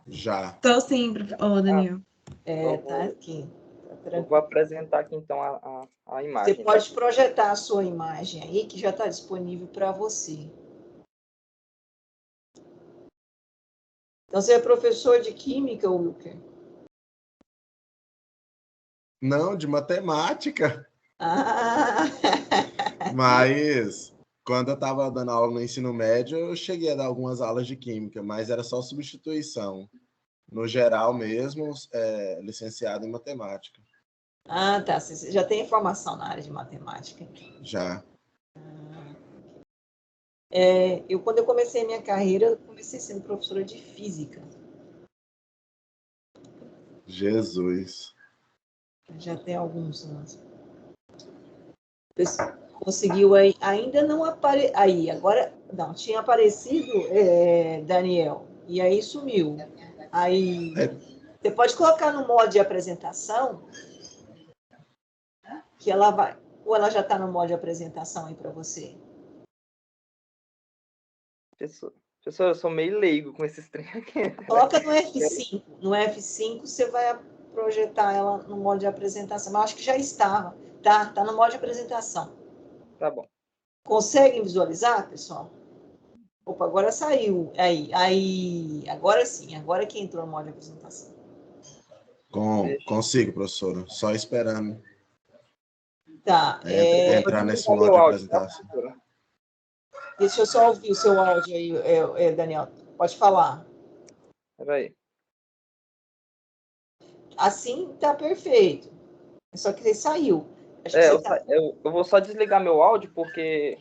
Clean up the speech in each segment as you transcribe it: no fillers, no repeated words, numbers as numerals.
Já. Tô sim, Daniel. Tá aqui. Tá Eu vou apresentar aqui, então, a imagem. Você pode projetar a sua imagem aí, que já está disponível para você. Então, você é professor de Química, Wilker? Não, de matemática. Ah! Mas quando eu estava dando aula no ensino médio, eu cheguei a dar algumas aulas de Química, mas era só substituição. No geral mesmo, licenciado em matemática. Ah, tá. Você já tem formação na área de matemática. Já. Quando eu comecei a minha carreira, eu comecei sendo professora de Física. Jesus. Já tem alguns anos. Conseguiu aí, ainda não apareceu. Aí, agora, não, tinha aparecido, Daniel, e aí sumiu. Aí, você pode colocar no modo de apresentação, que ela vai. Ou ela já está no modo de apresentação aí para você? Professor, eu sou meio leigo com esses trem aqui. Coloca no F5. No F5 você vai projetar ela no modo de apresentação. Mas eu acho que já estava. Tá no modo de apresentação. Tá bom. Conseguem visualizar, pessoal? Opa, agora saiu. Agora sim. Agora que entrou no modo de apresentação. Consigo, professora. Só esperando. Tá. Entrar nesse modo de apresentação. Deixa eu só ouvir o seu áudio aí, Daniel. Pode falar. Peraí. Assim tá perfeito. Só que ele saiu. Eu vou só desligar meu áudio, porque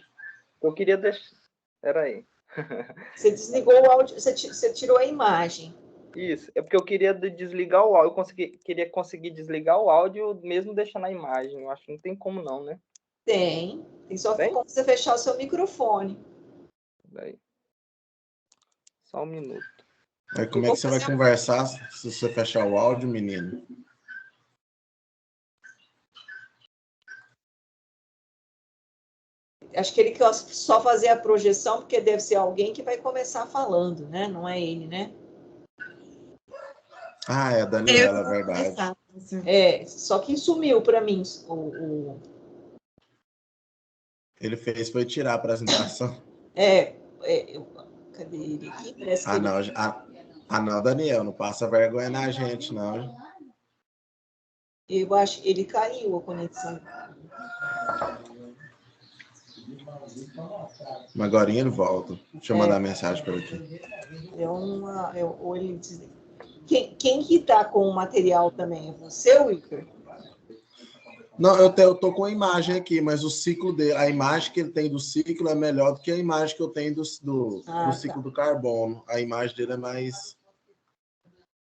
eu queria deixar... Peraí. Você desligou o áudio, você tirou a imagem. Isso, é porque eu queria desligar o áudio, queria conseguir desligar o áudio mesmo deixando a imagem. Eu acho que não tem como não, né? Tem só como você fechar o seu microfone. Daí. Só um minuto. Aí como é que você vai conversar se você fechar o áudio, menino? Acho que ele quer só fazer a projeção, porque deve ser alguém que vai começar falando, né? Não é ele, né? Ah, é a Daniela, é verdade. Só que sumiu para mim. Ele foi tirar a apresentação. Cadê ele aqui? Parece que não, Daniel, não passa vergonha na gente, não. Eu acho que ele caiu a conexão. Mas agora ele volta. Deixa eu mandar mensagem para ele aqui. Quem que tá com o material também? É você, Wilker? Não, eu tô com a imagem aqui, mas o ciclo dele, a imagem que ele tem do ciclo é melhor do que a imagem que eu tenho do ciclo do carbono. A imagem dele é mais...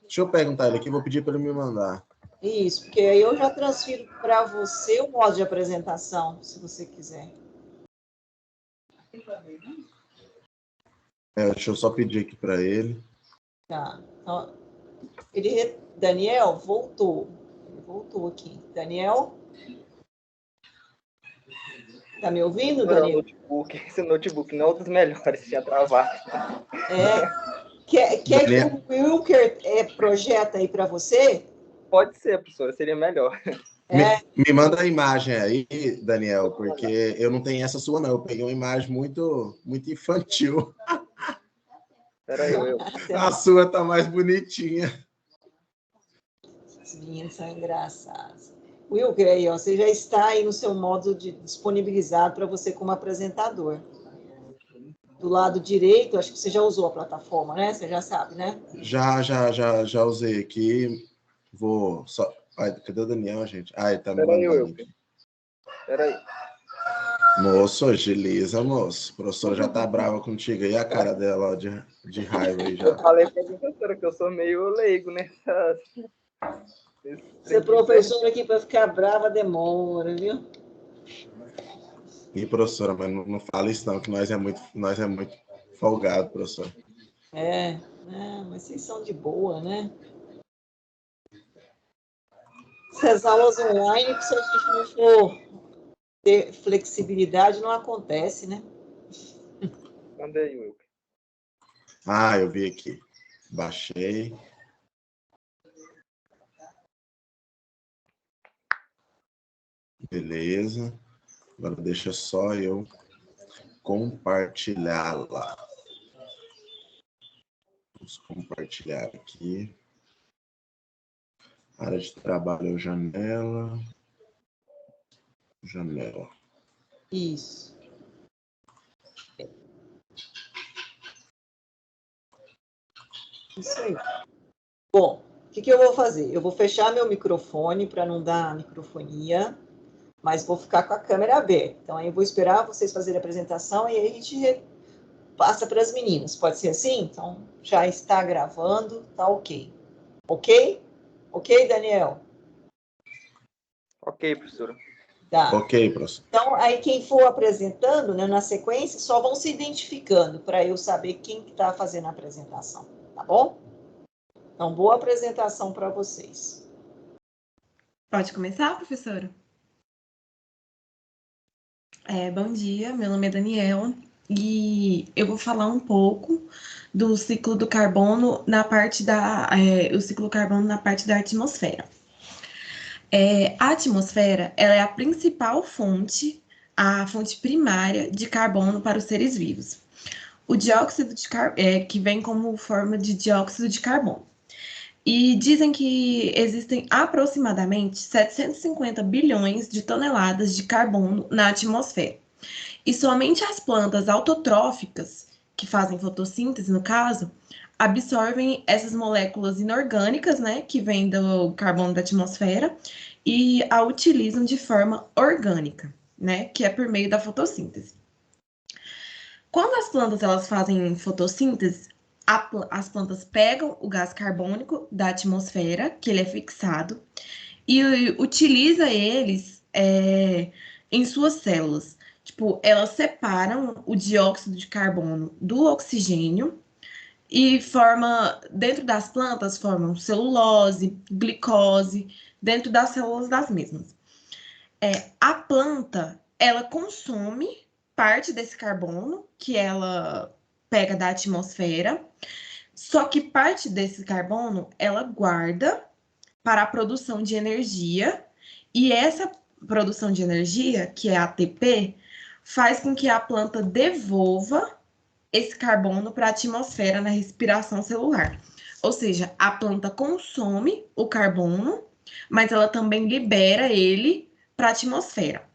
Deixa eu perguntar ele aqui, vou pedir para ele me mandar. Isso, porque aí eu já transfiro para você o modo de apresentação, se você quiser. Deixa eu só pedir aqui para ele. Tá. Então, Daniel voltou. Ele voltou aqui. Daniel? Tá me ouvindo, Daniel? Esse notebook não é um dos melhores, tinha travado. Quer que o Wilker projeta aí para você? Pode ser, professora, seria melhor. Me manda a imagem aí, Daniel, porque eu não tenho essa sua, não. Eu peguei uma imagem muito, muito infantil. Peraí, A sua tá mais bonitinha. As minhas são engraçadas. Wilker, aí, você já está aí no seu modo disponibilizado para você como apresentador. Do lado direito, acho que você já usou a plataforma, né? Você já sabe, né? Já usei aqui. Vou só... cadê o Daniel, gente? Ele tá me mandando aqui. Peraí. Moço, agiliza, moço. A professora já tá brava contigo aí, a cara dela ó, de raiva aí já. Eu falei pra professora que eu sou meio leigo nessas... Ser professor aqui para ficar brava demora, viu? E professora, mas não fala isso não, que nós é muito folgado, professor. Mas vocês são de boa, né? Essas aulas online, se a gente não for ter flexibilidade, não acontece, né? Mandei, Wilker. Eu vi aqui. Baixei. Beleza. Agora deixa só eu compartilhá-la. Vamos compartilhar aqui. Área de trabalho, janela. Janela. Isso. Isso aí. Bom, o que eu vou fazer? Eu vou fechar meu microfone para não dar microfonia, mas vou ficar com a câmera aberta. Então, aí eu vou esperar vocês fazerem a apresentação e aí a gente passa para as meninas. Pode ser assim? Então, já está gravando, tá ok. Ok? Ok, Daniel? Ok, professora. Tá. Ok, professor. Então, aí quem for apresentando, né, na sequência, só vão se identificando para eu saber quem está fazendo a apresentação, tá bom? Então, boa apresentação para vocês. Pode começar, professora? Bom dia, meu nome é Daniela e eu vou falar um pouco do ciclo do carbono na parte o ciclo carbono na parte da atmosfera. A atmosfera, ela é a principal fonte, a fonte primária de carbono para os seres vivos. O dióxido de carbono, que vem como forma de dióxido de carbono. E dizem que existem aproximadamente 750 bilhões de toneladas de carbono na atmosfera. E somente as plantas autotróficas, que fazem fotossíntese, no caso, absorvem essas moléculas inorgânicas, né, que vêm do carbono da atmosfera, e a utilizam de forma orgânica, né, que é por meio da fotossíntese. Quando as plantas elas fazem fotossíntese, as plantas pegam o gás carbônico da atmosfera, que ele é fixado, e utiliza eles em suas células. Tipo, elas separam o dióxido de carbono do oxigênio e dentro das plantas, formam celulose, glicose, dentro das células das mesmas. A planta, ela consome parte desse carbono que ela pega da atmosfera, só que parte desse carbono ela guarda para a produção de energia, e essa produção de energia, que é a ATP, faz com que a planta devolva esse carbono para a atmosfera na respiração celular. Ou seja, a planta consome o carbono, mas ela também libera ele para a atmosfera,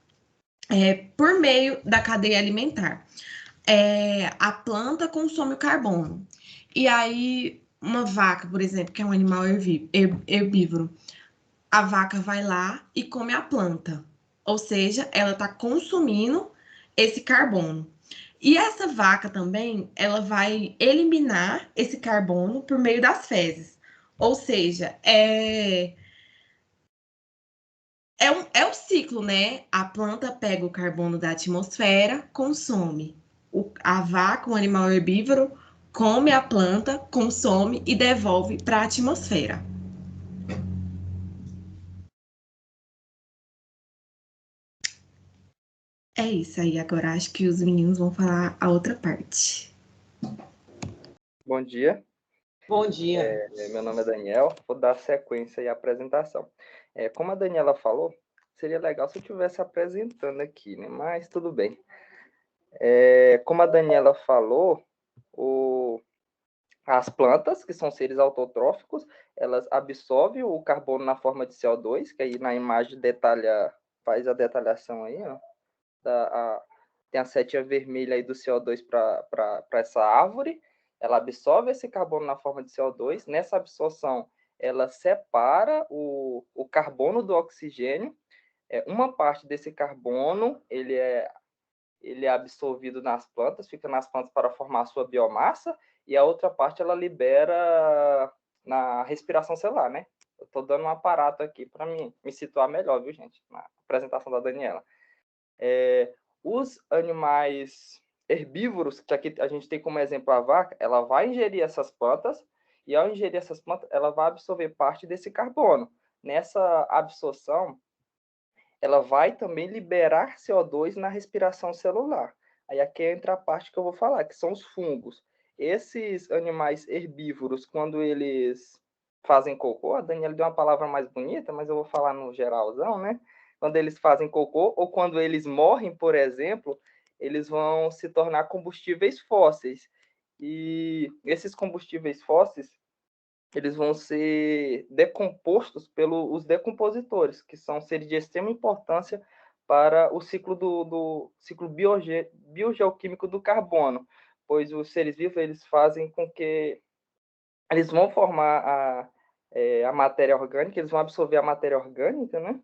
por meio da cadeia alimentar. A planta consome o carbono. E aí, uma vaca, por exemplo, que é um animal herbívoro, a vaca vai lá e come a planta. Ou seja, ela está consumindo esse carbono. E essa vaca também, ela vai eliminar esse carbono por meio das fezes. Ou seja, é um ciclo, né? A planta pega o carbono da atmosfera, consome. A vaca, um animal herbívoro, come a planta, consome e devolve para a atmosfera. É isso aí. Agora acho que os meninos vão falar a outra parte. Bom dia. Bom dia. Meu nome é Daniel. Vou dar sequência aí à apresentação. Como a Daniela falou, seria legal se eu estivesse apresentando aqui, né? Mas tudo bem. Como a Daniela falou, as plantas, que são seres autotróficos, elas absorvem o carbono na forma de CO2, que aí na imagem faz a detalhação aí, ó. Tem a setinha vermelha aí do CO2 para essa árvore. Ela absorve esse carbono na forma de CO2. Nessa absorção, ela separa o carbono do oxigênio. Uma parte desse carbono ele é absorvido nas plantas, fica nas plantas para formar a sua biomassa, e a outra parte ela libera na respiração celular, né? Eu estou dando um aparato aqui para me situar melhor, viu, gente? Na apresentação da Daniela. Os animais herbívoros, que aqui a gente tem como exemplo a vaca, ela vai ingerir essas plantas, e ao ingerir essas plantas, ela vai absorver parte desse carbono. Nessa absorção, ela vai também liberar CO2 na respiração celular. Aí aqui entra a parte que eu vou falar, que são os fungos. esses animais herbívoros, quando eles fazem cocô, a Daniela deu uma palavra mais bonita, mas eu vou falar no geralzão, né? Quando eles fazem cocô ou quando eles morrem, por exemplo, eles vão se tornar combustíveis fósseis. E esses combustíveis fósseis, eles vão ser decompostos pelos decompositores, que são seres de extrema importância para o ciclo do ciclo biogeoquímico do carbono, pois os seres vivos eles fazem com que eles vão formar a matéria orgânica, eles vão absorver a matéria orgânica, né,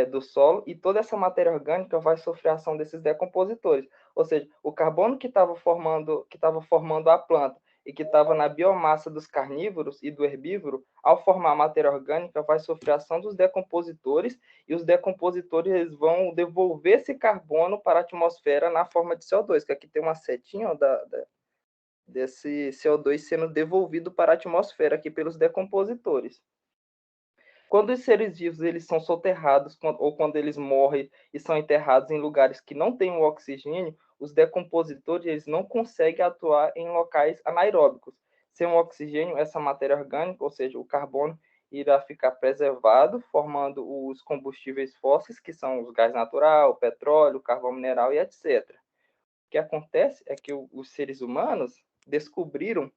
do solo, e toda essa matéria orgânica vai sofrer a ação desses decompositores. Ou seja, o carbono que estava formando a planta e que estava na biomassa dos carnívoros e do herbívoro, ao formar a matéria orgânica, vai sofrer a ação dos decompositores, e os decompositores eles vão devolver esse carbono para a atmosfera na forma de CO2, que aqui tem uma setinha desse CO2 sendo devolvido para a atmosfera aqui pelos decompositores. Quando os seres vivos eles são soterrados ou quando eles morrem e são enterrados em lugares que não têm o oxigênio, os decompositores eles não conseguem atuar em locais anaeróbicos. Sem o oxigênio, essa matéria orgânica, ou seja, o carbono, irá ficar preservado, formando os combustíveis fósseis, que são os gás natural, o petróleo, o carvão mineral e etc. O que acontece é que os seres humanos descobriram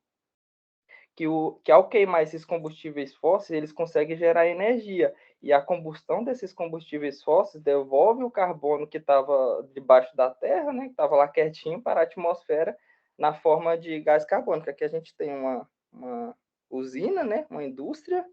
que ao queimar esses combustíveis fósseis, eles conseguem gerar energia. E a combustão desses combustíveis fósseis devolve o carbono que estava debaixo da Terra, né, que estava lá quietinho, para a atmosfera na forma de gás carbônico. Aqui a gente tem uma usina, né, uma indústria,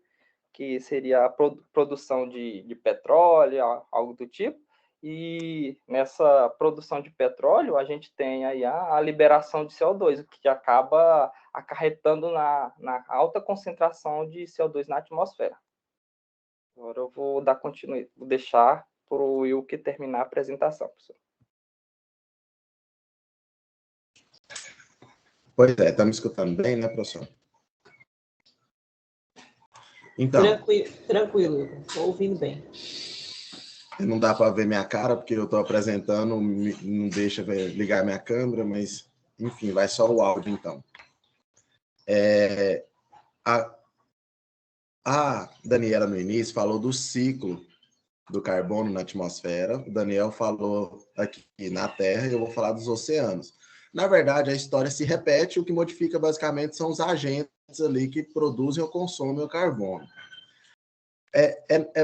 que seria a produção de petróleo, algo do tipo. E nessa produção de petróleo, a gente tem aí a liberação de CO2, o que acaba acarretando na alta concentração de CO2 na atmosfera. Agora eu vou dar continuidade, vou deixar para o Wilke terminar a apresentação, professor. Pois é, está me escutando bem, né, professor? Então, tranquilo, estou ouvindo bem. Não dá para ver minha cara, porque eu estou apresentando, não deixa ligar minha câmera, mas, enfim, vai só o áudio, então. A Daniela, no início, falou do ciclo do carbono na atmosfera, o Daniel falou aqui na Terra, e eu vou falar dos oceanos. Na verdade, a história se repete, o que modifica, basicamente, são os agentes ali que produzem ou consomem o carbono.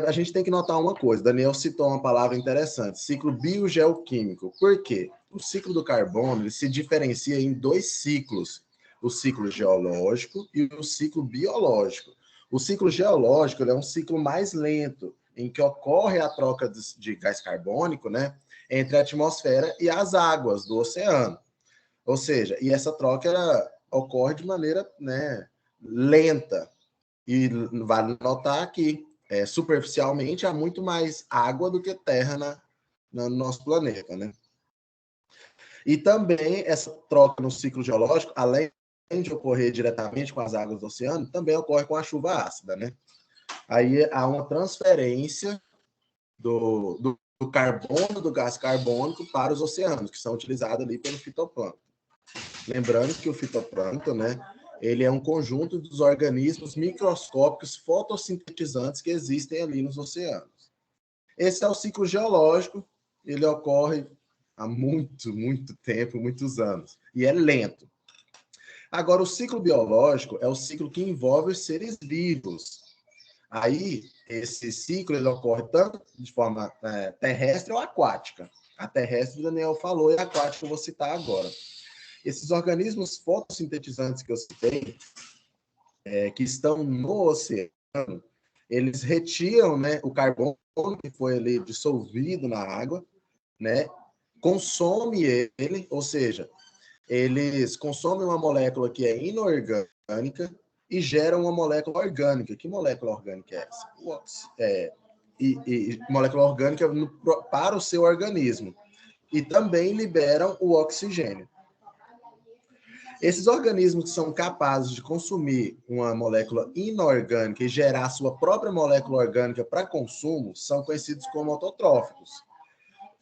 A gente tem que notar uma coisa, Daniel citou uma palavra interessante, ciclo biogeoquímico. Por quê? O ciclo do carbono ele se diferencia em dois ciclos, o ciclo geológico e o ciclo biológico. O ciclo geológico é um ciclo mais lento, em que ocorre a troca de gás carbônico, né, entre a atmosfera e as águas do oceano. Ou seja, e essa troca ocorre de maneira, né, lenta. E vale notar que superficialmente há muito mais água do que terra no nosso planeta, né? E também essa troca no ciclo geológico, além de ocorrer diretamente com as águas do oceano, também ocorre com a chuva ácida, né? Aí há uma transferência do carbono, do gás carbônico para os oceanos, que são utilizados ali pelo fitoplâncton. Lembrando que o fitoplâncton, né, ele é um conjunto dos organismos microscópicos fotossintetizantes que existem ali nos oceanos. Esse é o ciclo geológico, ele ocorre há muito, muito tempo, muitos anos, e é lento. Agora, o ciclo biológico é o ciclo que envolve os seres vivos. Aí, esse ciclo ele ocorre tanto de forma terrestre ou aquática. A terrestre, o Daniel falou, e a aquática eu vou citar agora. Esses organismos fotossintetizantes que eu citei, que estão no oceano, eles retiram, né, o carbono que foi ali dissolvido na água, né, consome ele, ou seja, eles consomem uma molécula que é inorgânica e geram uma molécula orgânica. Que molécula orgânica é essa? Molécula orgânica para o seu organismo. E também liberam o oxigênio. Esses organismos que são capazes de consumir uma molécula inorgânica e gerar sua própria molécula orgânica para consumo são conhecidos como autotróficos.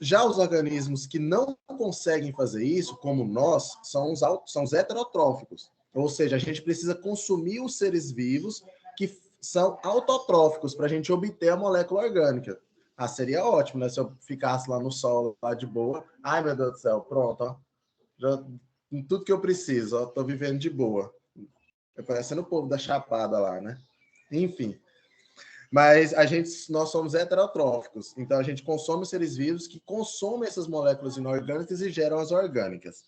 Já os organismos que não conseguem fazer isso, como nós, são os heterotróficos. Ou seja, a gente precisa consumir os seres vivos que são autotróficos para a gente obter a molécula orgânica. Ah, seria ótimo, né? Se eu ficasse lá no sol, lá de boa. Ai, meu Deus do céu, pronto, ó. Já, tudo que eu preciso, ó, tô vivendo de boa. Parecendo o povo da Chapada lá, né? Enfim. Mas nós somos heterotróficos, então a gente consome seres vivos que consomem essas moléculas inorgânicas e geram as orgânicas.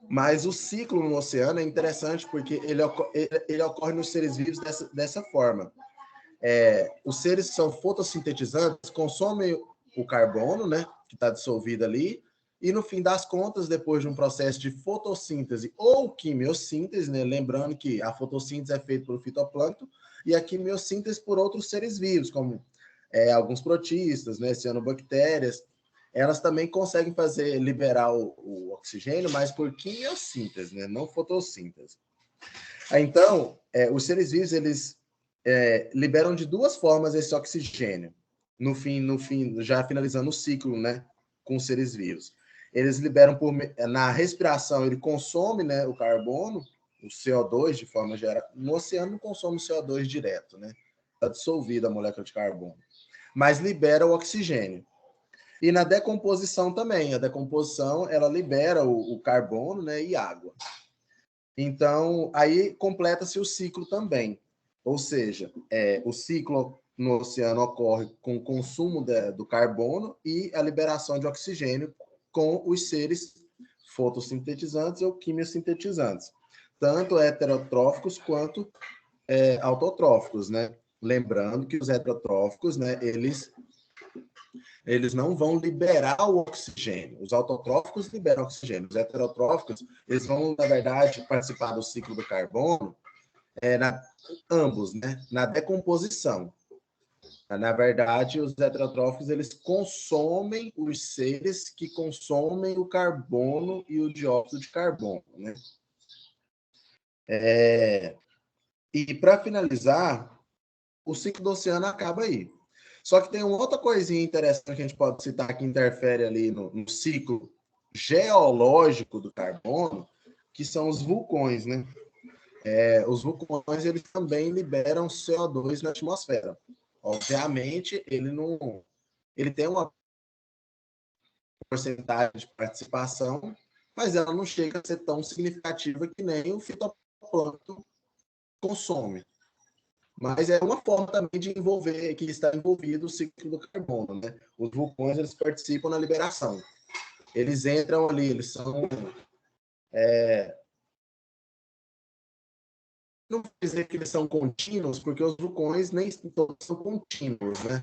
Mas o ciclo no oceano é interessante porque ele ocorre nos seres vivos dessa forma. Os seres que são fotossintetizantes consomem o carbono, né, que está dissolvido ali, e no fim das contas, depois de um processo de fotossíntese ou quimiossíntese, né, lembrando que a fotossíntese é feita pelo fitoplâncton e a quimiossíntese por outros seres vivos, como alguns protistas, né, cianobactérias, elas também conseguem liberar o oxigênio, mas por quimiossíntese, né, não fotossíntese. Então, os seres vivos, eles liberam de duas formas esse oxigênio, no fim, já finalizando o ciclo, né, com os seres vivos. Eles liberam na respiração, ele consome, né, o carbono, o CO2 de forma geral. No oceano não consome o CO2 direto, né? Está dissolvida a molécula de carbono. Mas libera o oxigênio. E na decomposição também. A decomposição, ela libera o carbono, né, e água. Então, aí completa-se o ciclo também. Ou seja, o ciclo no oceano ocorre com o consumo do carbono e a liberação de oxigênio com os seres fotossintetizantes ou quimiosintetizantes, tanto heterotróficos quanto autotróficos, né? Lembrando que os heterotróficos, né, eles não vão liberar o oxigênio. Os autotróficos liberam oxigênio. Os heterotróficos, eles vão, na verdade, participar do ciclo do carbono, ambos, né? Na decomposição. Na verdade, os heterotróficos, eles consomem os seres que consomem o carbono e o dióxido de carbono, né? E para finalizar, o ciclo do oceano acaba aí. Só que tem uma outra coisinha interessante que a gente pode citar que interfere ali no ciclo geológico do carbono, que são os vulcões, né? Os vulcões, eles também liberam CO2 na atmosfera. Obviamente, ele tem uma porcentagem de participação, mas ela não chega a ser tão significativa que nem o fitoplâncton consome. Mas é uma forma também de envolver, que está envolvido o ciclo do carbono, né? Os vulcões, eles participam na liberação. Eles entram ali, eles são... Não vou dizer que eles são contínuos, porque os vulcões nem todos são contínuos, né?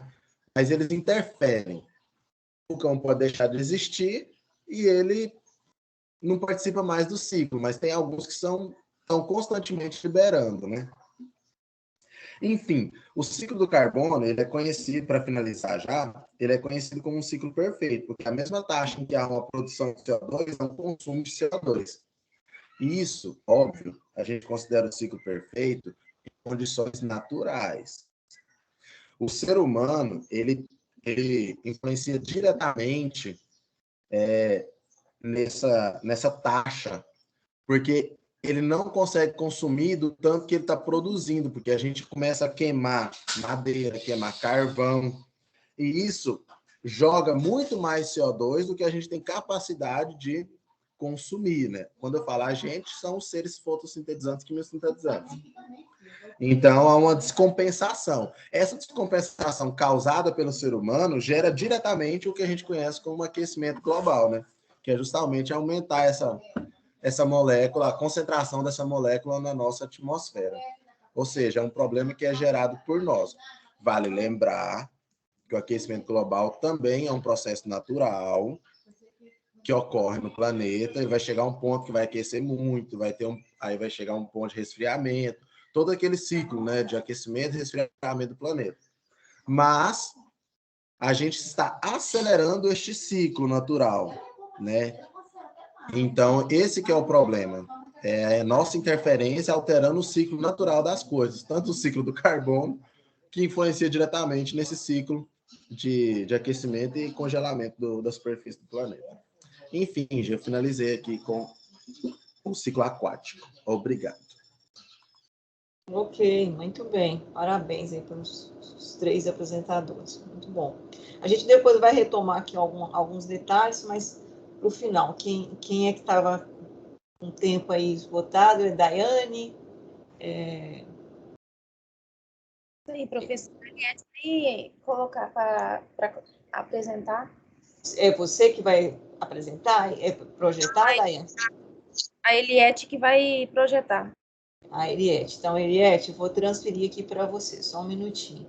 Mas eles interferem. O vulcão pode deixar de existir e ele não participa mais do ciclo, mas tem alguns que estão constantemente liberando, né? Enfim, o ciclo do carbono, ele é conhecido, para finalizar já, ele é conhecido como um ciclo perfeito, porque a mesma taxa em que há uma produção de CO2 é um consumo de CO2. E isso, óbvio, a gente considera o ciclo perfeito em condições naturais. O ser humano, ele influencia diretamente nessa taxa, porque ele não consegue consumir do tanto que ele está produzindo, porque a gente começa a queimar madeira, queimar carvão, e isso joga muito mais CO2 do que a gente tem capacidade de consumir, né? Quando eu falo a gente, são os seres fotossintetizantes e quimiosintetizantes. Então, há uma descompensação. Essa descompensação causada pelo ser humano gera diretamente o que a gente conhece como aquecimento global, né? Que é justamente aumentar essa molécula, a concentração dessa molécula na nossa atmosfera. Ou seja, é um problema que é gerado por nós. Vale lembrar que o aquecimento global também é um processo natural que ocorre no planeta e vai chegar um ponto que vai aquecer muito, aí vai chegar um ponto de resfriamento, todo aquele ciclo, né, de aquecimento e resfriamento do planeta. Mas a gente está acelerando este ciclo natural, né? Então, esse que é o problema. É a nossa interferência alterando o ciclo natural das coisas, tanto o ciclo do carbono, que influencia diretamente nesse ciclo de aquecimento e congelamento da superfície do planeta. Enfim, já finalizei aqui com o ciclo aquático. Obrigado. Ok, muito bem. Parabéns aí pelos os 3 apresentadores. Muito bom. A gente depois vai retomar aqui alguns detalhes, mas para o final, quem é que estava com o tempo aí esgotado? É Daiane? Isso aí, professora. E colocar para apresentar. É você que vai apresentar? É projetar, Daiane? A Eliette que vai projetar. A Eliette. Então, Eliette, eu vou transferir aqui para você. Só um minutinho.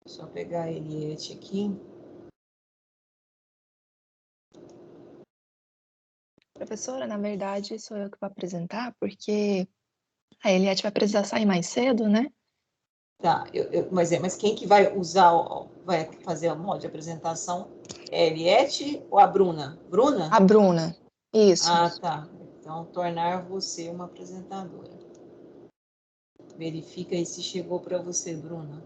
Só pegar a Eliette aqui. Professora, na verdade, sou eu que vou apresentar, porque a Eliette vai precisar sair mais cedo, né? Tá, mas quem que vai usar, vai fazer o modo de apresentação? É a Eliette ou a Bruna? Bruna? A Bruna. Isso. Ah, tá. Então, tornar você uma apresentadora. Verifica aí se chegou para você, Bruna.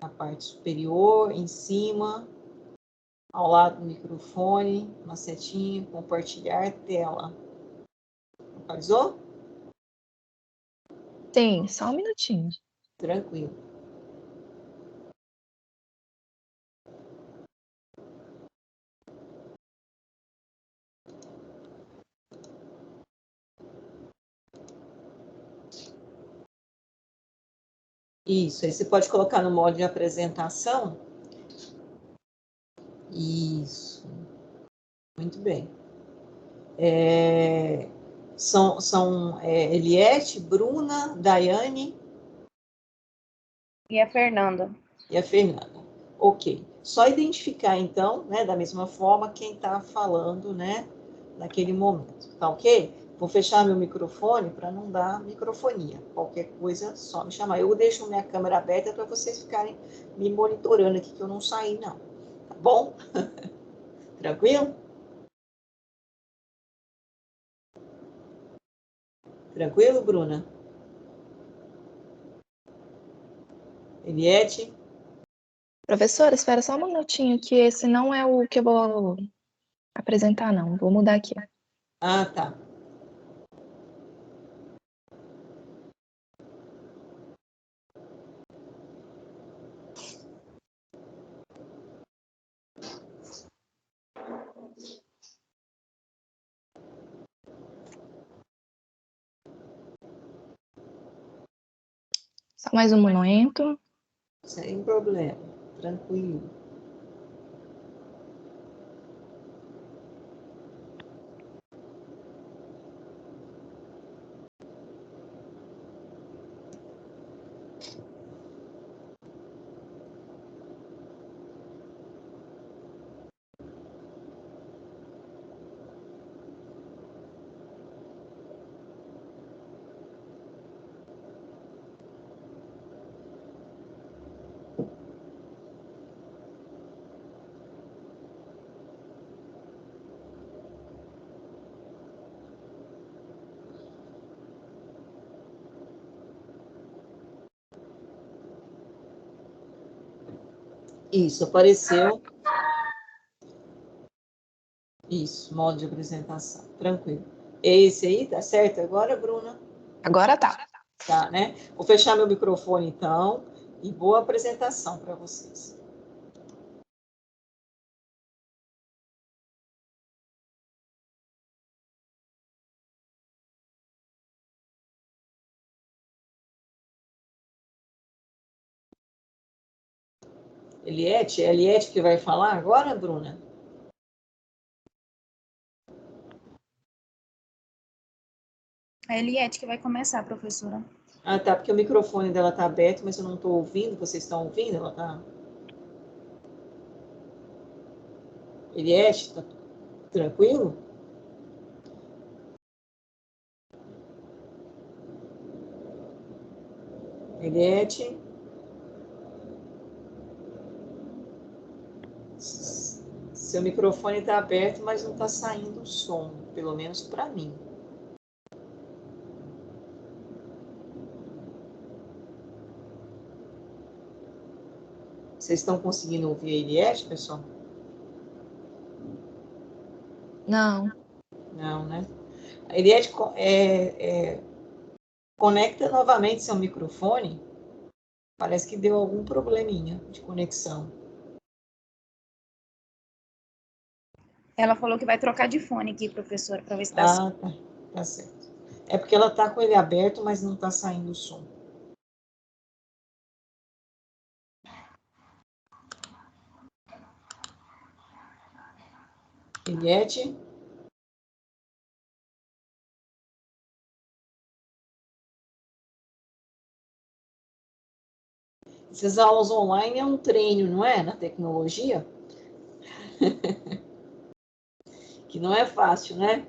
Na parte superior, em cima, ao lado do microfone, uma setinha, compartilhar tela. Localizou? Sim, só um minutinho. Tranquilo. Isso, aí você pode colocar no modo de apresentação. Isso. Muito bem. São Eliette, Bruna, Daiane E a Fernanda. e a Fernanda. Ok. Só identificar, então, né, da mesma forma, quem está falando, né, naquele momento. Tá ok? Vou fechar meu microfone para não dar microfonia. Qualquer coisa, só me chamar. Eu deixo minha câmera aberta para vocês ficarem me monitorando aqui, que eu não saí, não. Tá bom? Tranquilo? Tranquilo, Bruna? Eliette? Professora, espera só um minutinho, que esse não é o que eu vou apresentar, não. Vou mudar aqui. Ah, tá. Só mais um momento. Sem problema. Tranquilo. Isso, apareceu. Isso, modo de apresentação. Tranquilo. Esse aí, tá certo agora, Bruna? Agora tá. Tá, né? Vou fechar meu microfone, então, e boa apresentação para vocês. Eliette, é a Eliette que vai falar agora, Bruna? A Eliette que vai começar, professora. Ah, tá, porque o microfone dela tá aberto, mas eu não estou ouvindo. Vocês estão ouvindo? Ela tá... Eliette, tá tranquilo? Eliette? Seu microfone está aberto, mas não está saindo o som, pelo menos para mim. Vocês estão conseguindo ouvir a Eliette, pessoal? Não. Não, né? A Eliette conecta novamente seu microfone. Parece que deu algum probleminha de conexão. Ela falou que vai trocar de fone aqui, professora, para ver se dá Ah, tá certo. É porque ela tá com ele aberto, mas não tá saindo o som. Eliette? Essas aulas online é um treino, não é? Na tecnologia? Que não é fácil, né?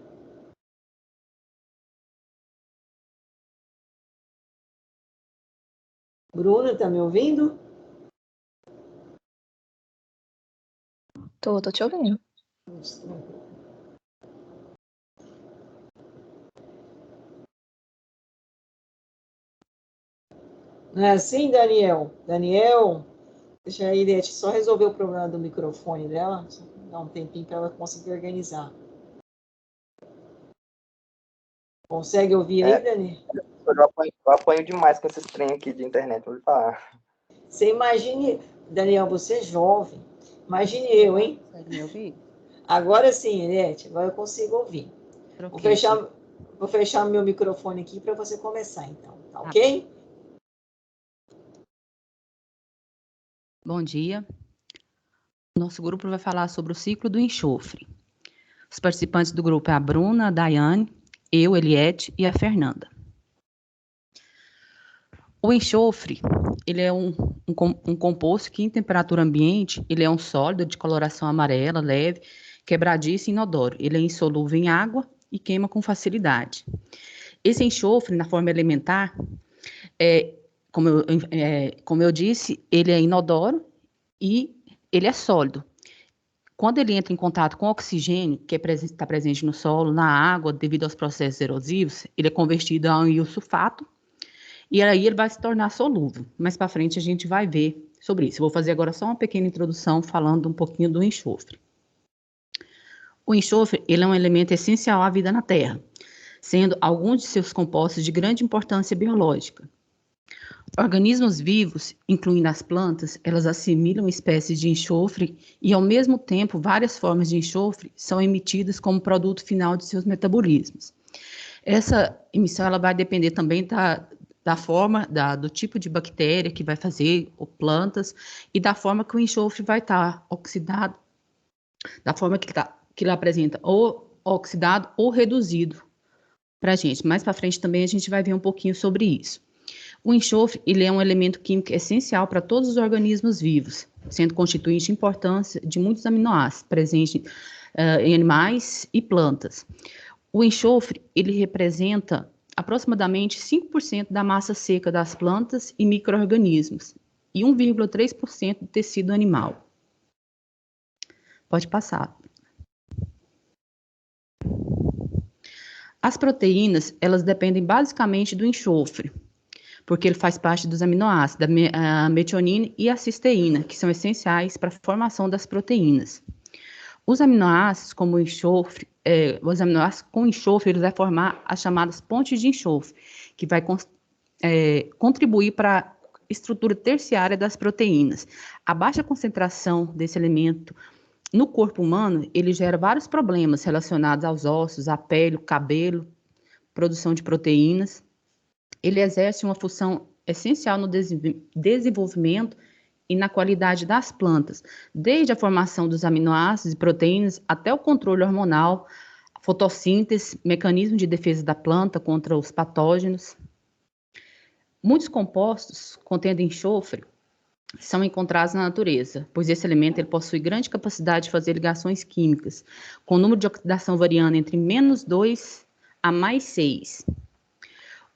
Bruna, tá me ouvindo? Tô te ouvindo. Não é assim, Daniel? Daniel, deixa a Eliette só resolver o problema do microfone dela. Dá um tempinho para ela conseguir organizar. Consegue ouvir aí, Dani? Eu apanho demais com esses trem aqui de internet, vou lhe falar. Você imagine, Daniel, você é jovem. Imagine eu, hein? Consegue me ouvir? Agora sim, Eliette, agora eu consigo ouvir. Troquei. Vou fechar meu microfone aqui para você começar, então. Tá ok? Bom dia. Nosso grupo vai falar sobre o ciclo do enxofre. Os participantes do grupo é a Bruna, a Daiane, eu, Eliette e a Fernanda. O enxofre, ele é um composto que, em temperatura ambiente, ele é um sólido de coloração amarela, leve, quebradiço e inodoro. Ele é insolúvel em água e queima com facilidade. Esse enxofre, na forma elementar, como eu disse, ele é inodoro e ele é sólido. Quando ele entra em contato com o oxigênio, que está presente no solo, na água, devido aos processos erosivos, ele é convertido a um iosulfato, e aí ele vai se tornar solúvel. Mais para frente a gente vai ver sobre isso. Eu vou fazer agora só uma pequena introdução falando um pouquinho do enxofre. O enxofre, ele é um elemento essencial à vida na Terra, sendo alguns de seus compostos de grande importância biológica. Organismos vivos, incluindo as plantas, elas assimilam espécies de enxofre e, ao mesmo tempo, várias formas de enxofre são emitidas como produto final de seus metabolismos. Essa emissão ela vai depender também da forma, do tipo de bactéria que vai fazer, ou plantas, e da forma que o enxofre vai estar oxidado, da forma que ele apresenta ou oxidado ou reduzido para a gente. Mais para frente também a gente vai ver um pouquinho sobre isso. O enxofre ele é um elemento químico essencial para todos os organismos vivos, sendo constituinte de importância de muitos aminoácidos presentes em animais e plantas. O enxofre ele representa aproximadamente 5% da massa seca das plantas e micro-organismos e 1,3% do tecido animal. Pode passar. As proteínas, elas dependem basicamente do enxofre, porque ele faz parte dos aminoácidos, a metionina e a cisteína, que são essenciais para a formação das proteínas. Os aminoácidos, como o enxofre, os aminoácidos com enxofre, eles vão formar as chamadas pontes de enxofre, que vai contribuir para a estrutura terciária das proteínas. A baixa concentração desse elemento no corpo humano, ele gera vários problemas relacionados aos ossos, à pele, o cabelo, produção de proteínas. Ele exerce uma função essencial no desenvolvimento e na qualidade das plantas, desde a formação dos aminoácidos e proteínas até o controle hormonal, fotossíntese, mecanismo de defesa da planta contra os patógenos. Muitos compostos contendo enxofre são encontrados na natureza, pois esse elemento ele possui grande capacidade de fazer ligações químicas, com o número de oxidação variando entre -2 a +6.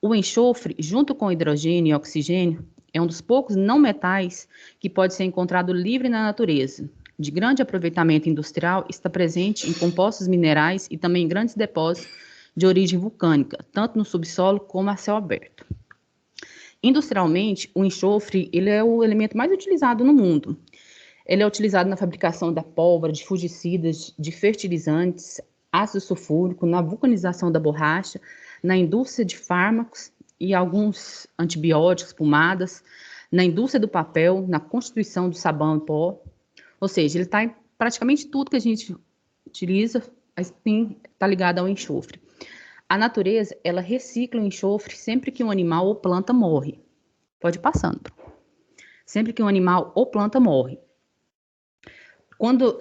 O enxofre, junto com o hidrogênio e oxigênio, é um dos poucos não metais que pode ser encontrado livre na natureza. De grande aproveitamento industrial, está presente em compostos minerais e também em grandes depósitos de origem vulcânica, tanto no subsolo como a céu aberto. Industrialmente, o enxofre ele é o elemento mais utilizado no mundo. Ele é utilizado na fabricação da pólvora, de fungicidas, de fertilizantes, ácido sulfúrico, na vulcanização da borracha, na indústria de fármacos e alguns antibióticos, pomadas, na indústria do papel, na constituição do sabão em pó. Ou seja, ele está em praticamente tudo que a gente utiliza, assim, está ligado ao enxofre. A natureza, ela recicla o enxofre sempre que um animal ou planta morre. Pode ir passando. Sempre que um animal ou planta morre. Quando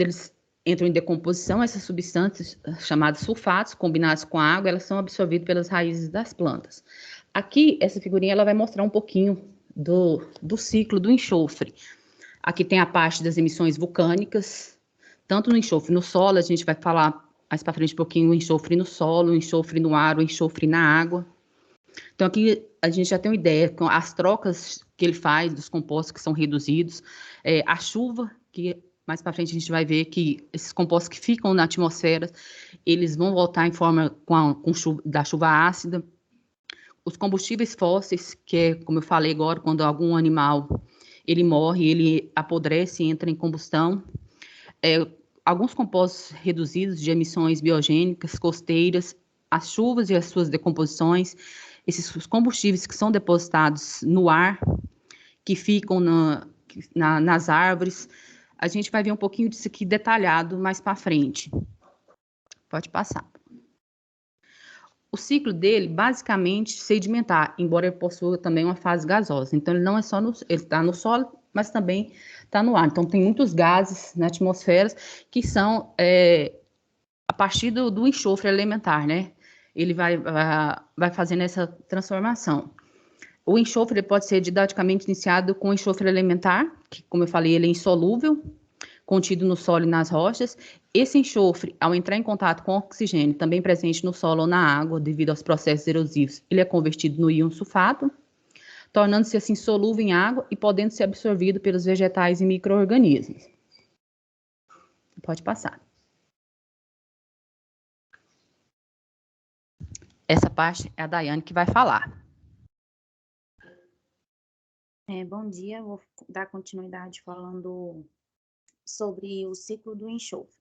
eles entram em decomposição, essas substâncias chamadas sulfatos, combinadas com a água, elas são absorvidas pelas raízes das plantas. Aqui, essa figurinha ela vai mostrar um pouquinho do ciclo do enxofre. Aqui tem a parte das emissões vulcânicas, tanto no enxofre no solo, a gente vai falar mais para frente um pouquinho o enxofre no solo, o enxofre no ar, o enxofre na água. Então aqui a gente já tem uma ideia com as trocas que ele faz dos compostos que são reduzidos, a chuva, que mais para frente a gente vai ver que esses compostos que ficam na atmosfera, eles vão voltar em forma da chuva ácida. Os combustíveis fósseis, que é, como eu falei agora, quando algum animal ele morre, ele apodrece e entra em combustão. Alguns compostos reduzidos de emissões biogênicas, costeiras, as chuvas e as suas decomposições, esses combustíveis que são depositados no ar, que ficam nas árvores. A gente vai ver um pouquinho disso aqui detalhado mais para frente. Pode passar. O ciclo dele, basicamente, sedimentar, embora ele possua também uma fase gasosa. Então, ele não é só ele está no solo, mas também está no ar. Então, tem muitos gases na atmosfera que são a partir do enxofre elementar, né? Ele vai fazendo essa transformação. O enxofre pode ser didaticamente iniciado com enxofre elementar, que, como eu falei, ele é insolúvel, contido no solo e nas rochas. Esse enxofre, ao entrar em contato com o oxigênio, também presente no solo ou na água, devido aos processos erosivos, ele é convertido no íon sulfato, tornando-se assim solúvel em água e podendo ser absorvido pelos vegetais e micro-organismos. Pode passar. Essa parte é a Daiane que vai falar. Bom dia, vou dar continuidade falando sobre o ciclo do enxofre.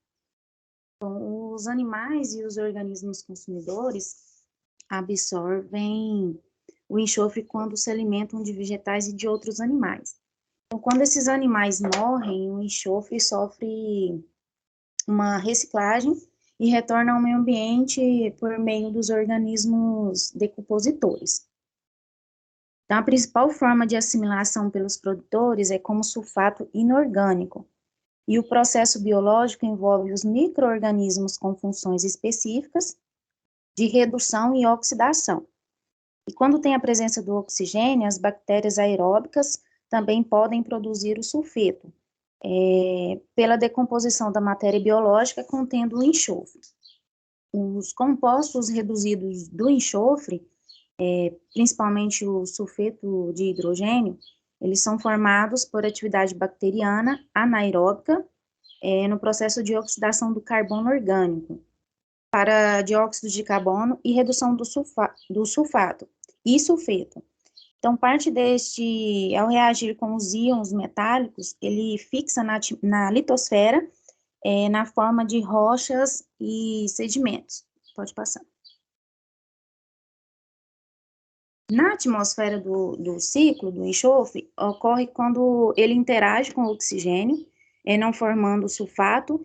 Então, os animais e os organismos consumidores absorvem o enxofre quando se alimentam de vegetais e de outros animais. Então, quando esses animais morrem, o enxofre sofre uma reciclagem e retorna ao meio ambiente por meio dos organismos decompositores. Então, a principal forma de assimilação pelos produtores é como sulfato inorgânico, e o processo biológico envolve os micro-organismos com funções específicas de redução e oxidação. E quando tem a presença do oxigênio, as bactérias aeróbicas também podem produzir o sulfeto, pela decomposição da matéria biológica contendo o enxofre. Os compostos reduzidos do enxofre, principalmente o sulfeto de hidrogênio, eles são formados por atividade bacteriana anaeróbica no processo de oxidação do carbono orgânico para dióxido de carbono e redução do sulfato e sulfeto. Então, parte deste, ao reagir com os íons metálicos, ele fixa na litosfera na forma de rochas e sedimentos. Pode passar. Na atmosfera do ciclo do enxofre, ocorre quando ele interage com o oxigênio, não formando sulfato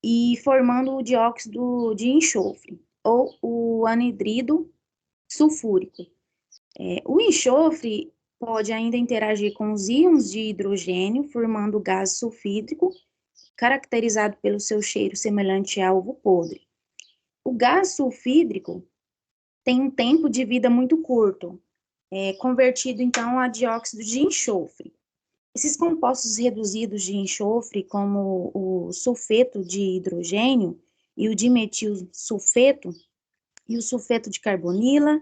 e formando o dióxido de enxofre, ou o anidrido sulfúrico. O enxofre pode ainda interagir com os íons de hidrogênio, formando o gás sulfídrico, caracterizado pelo seu cheiro semelhante a ovo podre. O gás sulfídrico tem um tempo de vida muito curto, convertido então a dióxido de enxofre. Esses compostos reduzidos de enxofre, como o sulfeto de hidrogênio e o dimetilsulfeto e o sulfeto de carbonila,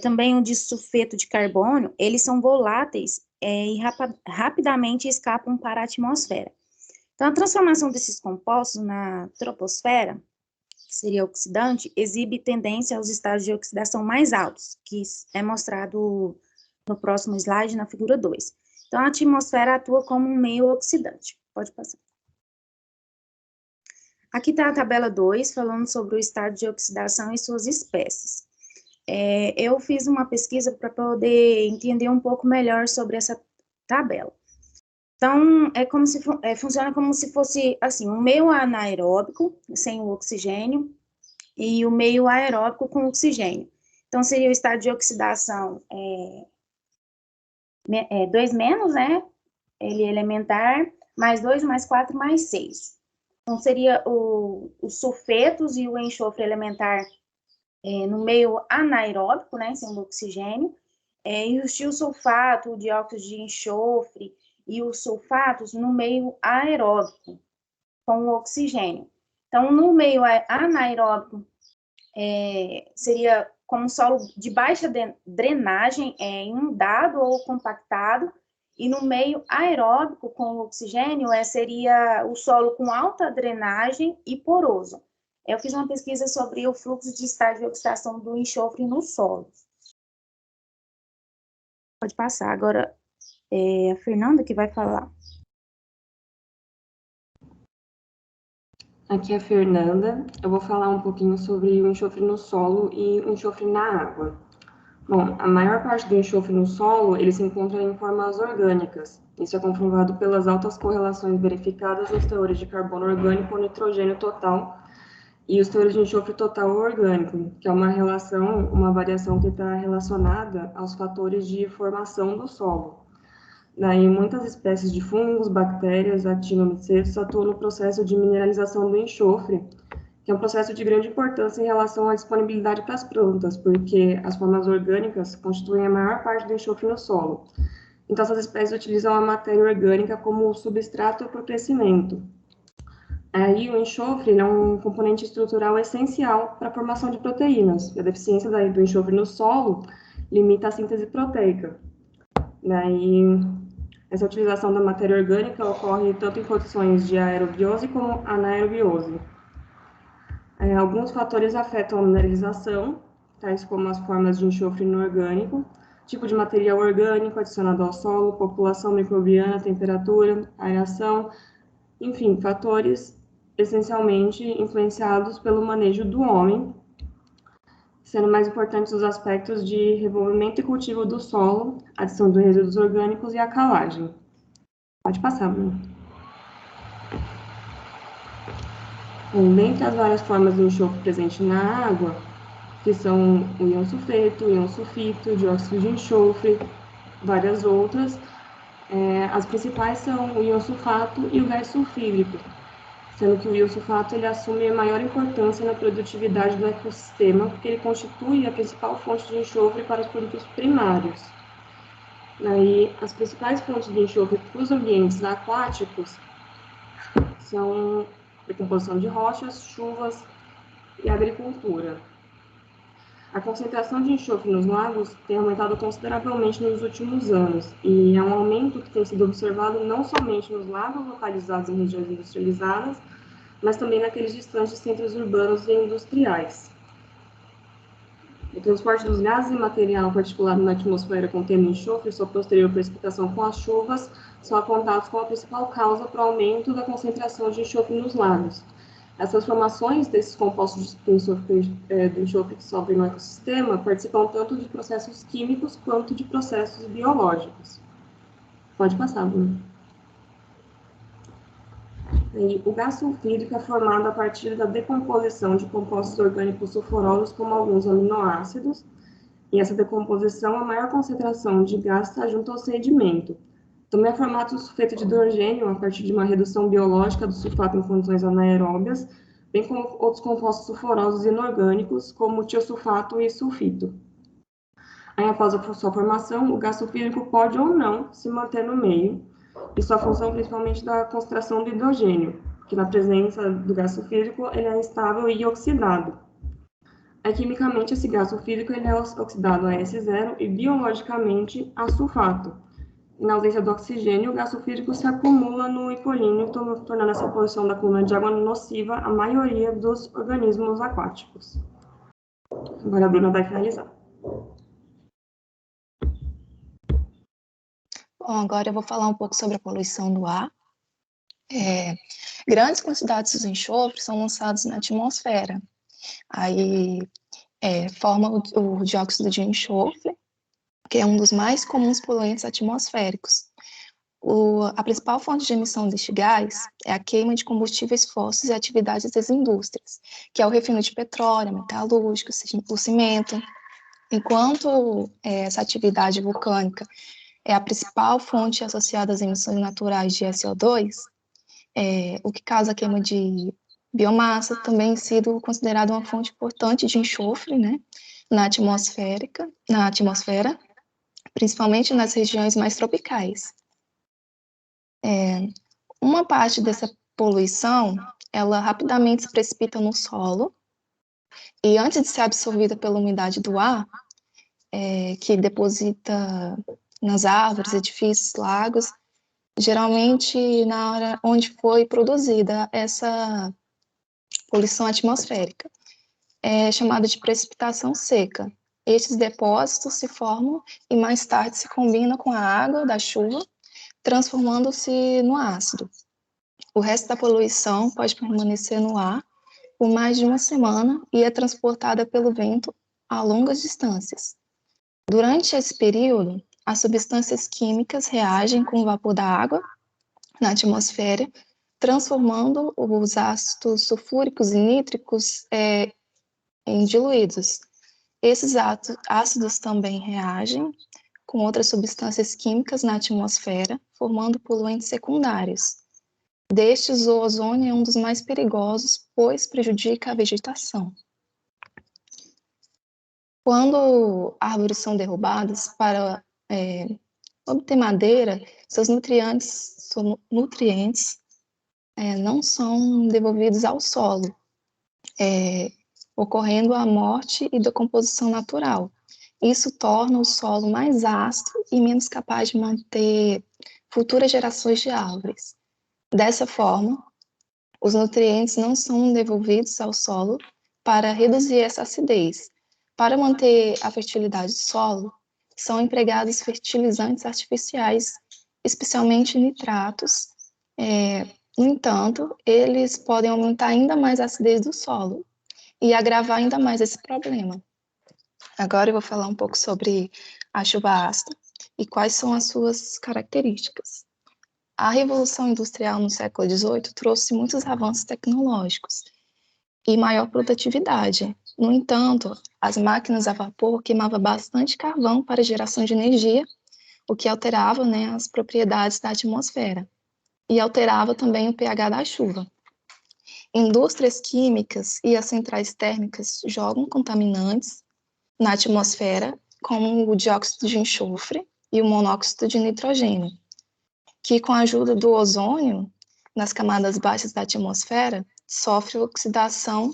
também o disulfeto de carbono, eles são voláteis e rapidamente escapam para a atmosfera. Então, a transformação desses compostos na troposfera, que seria oxidante, exibe tendência aos estados de oxidação mais altos, que é mostrado no próximo slide, na figura 2. Então, a atmosfera atua como um meio oxidante. Pode passar. Aqui está a tabela 2, falando sobre o estado de oxidação e suas espécies. Eu fiz uma pesquisa para poder entender um pouco melhor sobre essa tabela. Então, funciona como se fosse, assim, um meio anaeróbico, sem o oxigênio, e o meio aeróbico com oxigênio. Então, seria o estado de oxidação 2 menos, né? Ele elementar, mais 2, mais 4, mais 6. Então, seria os sulfetos e o enxofre elementar no meio anaeróbico, né? Sem o oxigênio. E o tiosulfato, o dióxido de enxofre e os sulfatos no meio aeróbico, com o oxigênio. Então, no meio anaeróbico, seria como um solo de baixa drenagem, inundado ou compactado, e no meio aeróbico, com o oxigênio, seria o solo com alta drenagem e poroso. Eu fiz uma pesquisa sobre o fluxo de estado de oxidação do enxofre no solo. Pode passar. Agora, a Fernanda que vai falar. Aqui é a Fernanda. Eu vou falar um pouquinho sobre o enxofre no solo e o enxofre na água. Bom, a maior parte do enxofre no solo, ele se encontra em formas orgânicas. Isso é comprovado pelas altas correlações verificadas nos teores de carbono orgânico ou nitrogênio total e os teores de enxofre total orgânico, que é uma variação que está relacionada aos fatores de formação do solo. Daí, muitas espécies de fungos, bactérias, actinomicetos atuam no processo de mineralização do enxofre, que é um processo de grande importância em relação à disponibilidade para as plantas, porque as formas orgânicas constituem a maior parte do enxofre no solo. Então, essas espécies utilizam a matéria orgânica como substrato para o crescimento. Aí, o enxofre é um componente estrutural essencial para a formação de proteínas. A deficiência do enxofre no solo limita a síntese proteica. Daí, essa utilização da matéria orgânica ocorre tanto em condições de aerobiose como anaerobiose. Alguns fatores afetam a mineralização, tais como as formas de enxofre inorgânico, tipo de material orgânico adicionado ao solo, população microbiana, temperatura, aeração, enfim, fatores essencialmente influenciados pelo manejo do homem, sendo mais importantes os aspectos de revolvimento e cultivo do solo, adição de resíduos orgânicos e a calagem. Pode passar, Bruno. Dentre as várias formas de enxofre presente na água, que são o íon sulfeto, o íon sulfito, o dióxido de enxofre, várias outras, as principais são o íon sulfato e o gás sulfídrico, sendo que o íon sulfato ele assume a maior importância na produtividade do ecossistema, porque ele constitui a principal fonte de enxofre para os produtos primários. Daí, as principais fontes de enxofre para os ambientes aquáticos são decomposição de rochas, chuvas e agricultura. A concentração de enxofre nos lagos tem aumentado consideravelmente nos últimos anos, e é um aumento que tem sido observado não somente nos lagos localizados em regiões industrializadas, mas também naqueles distantes centros urbanos e industriais. O transporte dos gases e material particulado na atmosfera contendo enxofre e sua posterior precipitação com as chuvas são apontados como a principal causa para o aumento da concentração de enxofre nos lagos. As transformações desses compostos do enxofre que sobem no ecossistema participam tanto de processos químicos quanto de processos biológicos. Pode passar, Bruno. O gás sulfídrico é formado a partir da decomposição de compostos orgânicos sulfurosos como alguns aminoácidos, e essa decomposição, a maior concentração de gás está junto ao sedimento. Também é formado o sulfeto de hidrogênio a partir de uma redução biológica do sulfato em condições anaeróbias, bem como outros compostos sulfurosos inorgânicos, como tiosulfato e sulfito. Aí, após a sua formação, o gás sulfídrico pode ou não se manter no meio, e sua função principalmente da concentração do hidrogênio, que na presença do gás sulfídrico ele é instável e oxidado. Quimicamente, esse gás sulfídrico ele é oxidado a S0 e biologicamente a sulfato. E na ausência do oxigênio, o gás sulfídrico se acumula no hipolíneo, tornando essa poluição da coluna de água nociva à maioria dos organismos aquáticos. Agora a Bruna vai finalizar. Bom, agora eu vou falar um pouco sobre a poluição do ar. Grandes quantidades de enxofre são lançados na atmosfera. Aí forma o dióxido de enxofre, que é um dos mais comuns poluentes atmosféricos. A principal fonte de emissão deste gás é a queima de combustíveis fósseis e atividades das indústrias, que é o refino de petróleo, metalúrgico, o cimento. Enquanto essa atividade vulcânica é a principal fonte associada às emissões naturais de SO2, o que causa a queima de biomassa também sido considerado uma fonte importante de enxofre, né, na atmosfera, principalmente nas regiões mais tropicais. Uma parte dessa poluição, ela rapidamente se precipita no solo, e antes de ser absorvida pela umidade do ar, que deposita nas árvores, edifícios, lagos, geralmente na hora onde foi produzida essa poluição atmosférica. É chamada de precipitação seca. Estes depósitos se formam e mais tarde se combinam com a água da chuva, transformando-se no ácido. O resto da poluição pode permanecer no ar por mais de uma semana e é transportada pelo vento a longas distâncias. Durante esse período, as substâncias químicas reagem com o vapor da água na atmosfera, transformando os ácidos sulfúricos e nítricos em diluídos. Esses ácidos também reagem com outras substâncias químicas na atmosfera, formando poluentes secundários. Destes, o ozônio é um dos mais perigosos, pois prejudica a vegetação. Quando árvores são derrubadas para obter madeira, seus nutrientes não são devolvidos ao solo, ocorrendo a morte e decomposição natural. Isso torna o solo mais ácido e menos capaz de manter futuras gerações de árvores. Dessa forma, os nutrientes não são devolvidos ao solo para reduzir essa acidez. Para manter a fertilidade do solo, são empregados fertilizantes artificiais, especialmente nitratos. No entanto, eles podem aumentar ainda mais a acidez do solo e agravar ainda mais esse problema. Agora eu vou falar um pouco sobre a chuva ácida e quais são as suas características. A Revolução Industrial no século XVIII trouxe muitos avanços tecnológicos e maior produtividade. No entanto, as máquinas a vapor queimavam bastante carvão para geração de energia, o que alterava, as propriedades da atmosfera e alterava também o pH da chuva. Indústrias químicas e as centrais térmicas jogam contaminantes na atmosfera, como o dióxido de enxofre e o monóxido de nitrogênio, que com a ajuda do ozônio, nas camadas baixas da atmosfera, sofre oxidação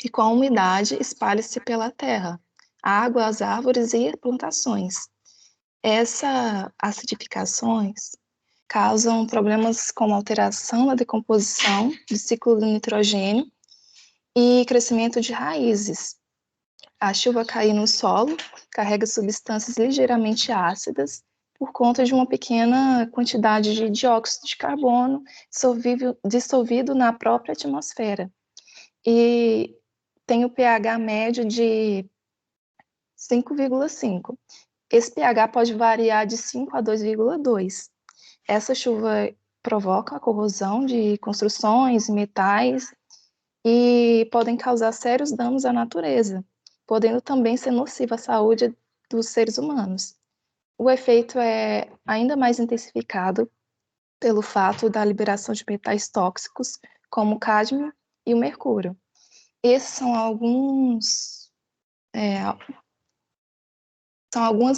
e com a umidade espalha-se pela terra, água, as árvores e plantações. Essas acidificações causam problemas como alteração na decomposição do ciclo do nitrogênio e crescimento de raízes. A chuva cair no solo carrega substâncias ligeiramente ácidas por conta de uma pequena quantidade de dióxido de carbono dissolvido na própria atmosfera. E tem o pH médio de 5,5. Esse pH pode variar de 5 a 2,2. Essa chuva provoca a corrosão de construções, metais e podem causar sérios danos à natureza, podendo também ser nociva à saúde dos seres humanos. O efeito é ainda mais intensificado pelo fato da liberação de metais tóxicos, como o cádmio e o mercúrio. Esses são algumas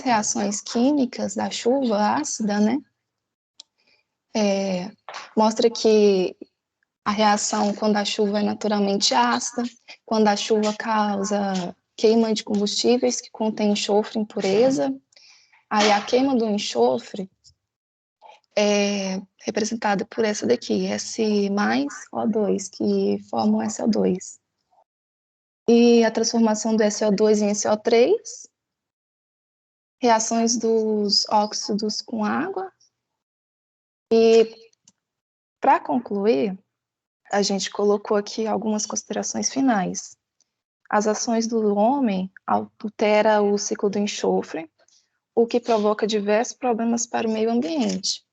reações químicas da chuva ácida, mostra que a reação quando a chuva é naturalmente ácida, quando a chuva causa queima de combustíveis que contém enxofre, impureza. Aí a queima do enxofre é representada por essa daqui, S mais O2, que forma o SO2. E a transformação do SO2 em SO3 reações dos óxidos com água. E, para concluir, a gente colocou aqui algumas considerações finais. As ações do homem alteram o ciclo do enxofre, o que provoca diversos problemas para o meio ambiente.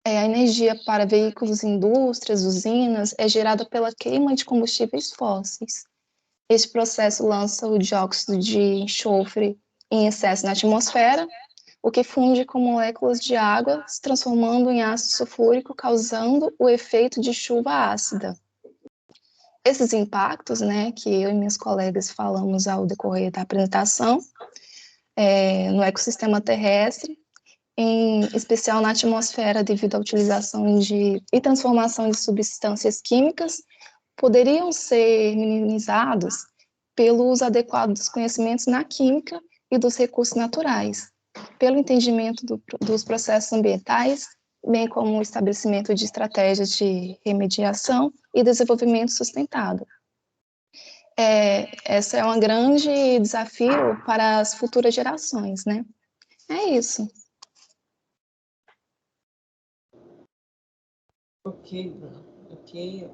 A energia para veículos, indústrias, usinas é gerada pela queima de combustíveis fósseis. Este processo lança o dióxido de enxofre em excesso na atmosfera, o que funde com moléculas de água, se transformando em ácido sulfúrico, causando o efeito de chuva ácida. Esses impactos, né, que eu e minhas colegas falamos ao decorrer da apresentação, no ecossistema terrestre, em especial na atmosfera, devido à utilização e transformação de substâncias químicas, poderiam ser minimizados pelo uso adequado dos conhecimentos na química e dos recursos naturais, pelo entendimento dos processos ambientais, bem como o estabelecimento de estratégias de remediação e desenvolvimento sustentável. Esse é um grande desafio para as futuras gerações, né? É isso. Ok, Bruno. Ok.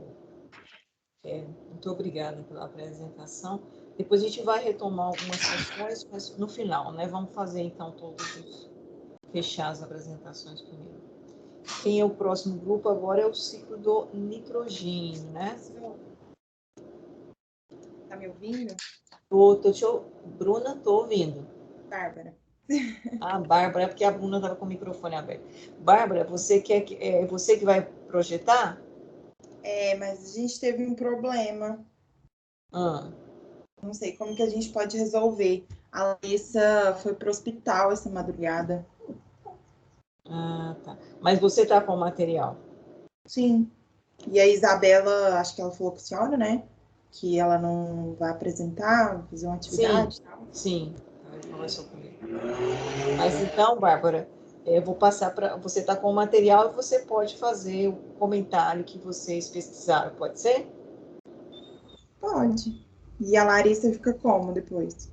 Muito obrigada pela apresentação. Depois a gente vai retomar algumas questões, mas no final, né? Vamos fazer, então, fechar as apresentações primeiro. Quem é o próximo grupo agora é o ciclo do nitrogênio, né? Tá me ouvindo? Bruna, estou ouvindo. Bárbara. Bárbara, é porque a Bruna estava com o microfone aberto. Bárbara, você que vai projetar? Mas a gente teve um problema. Não sei como que a gente pode resolver. A Larissa foi para o hospital essa madrugada. Tá. Mas você está com o material? Sim. E a Isabela, acho que ela falou com a senhora, né? Que ela não vai apresentar, fazer uma atividade. Sim. Ela conversou comigo. Mas então, Bárbara, eu vou passar para... Você está com o material e você pode fazer o comentário que vocês pesquisaram, pode ser? Pode. E a Larissa fica como depois?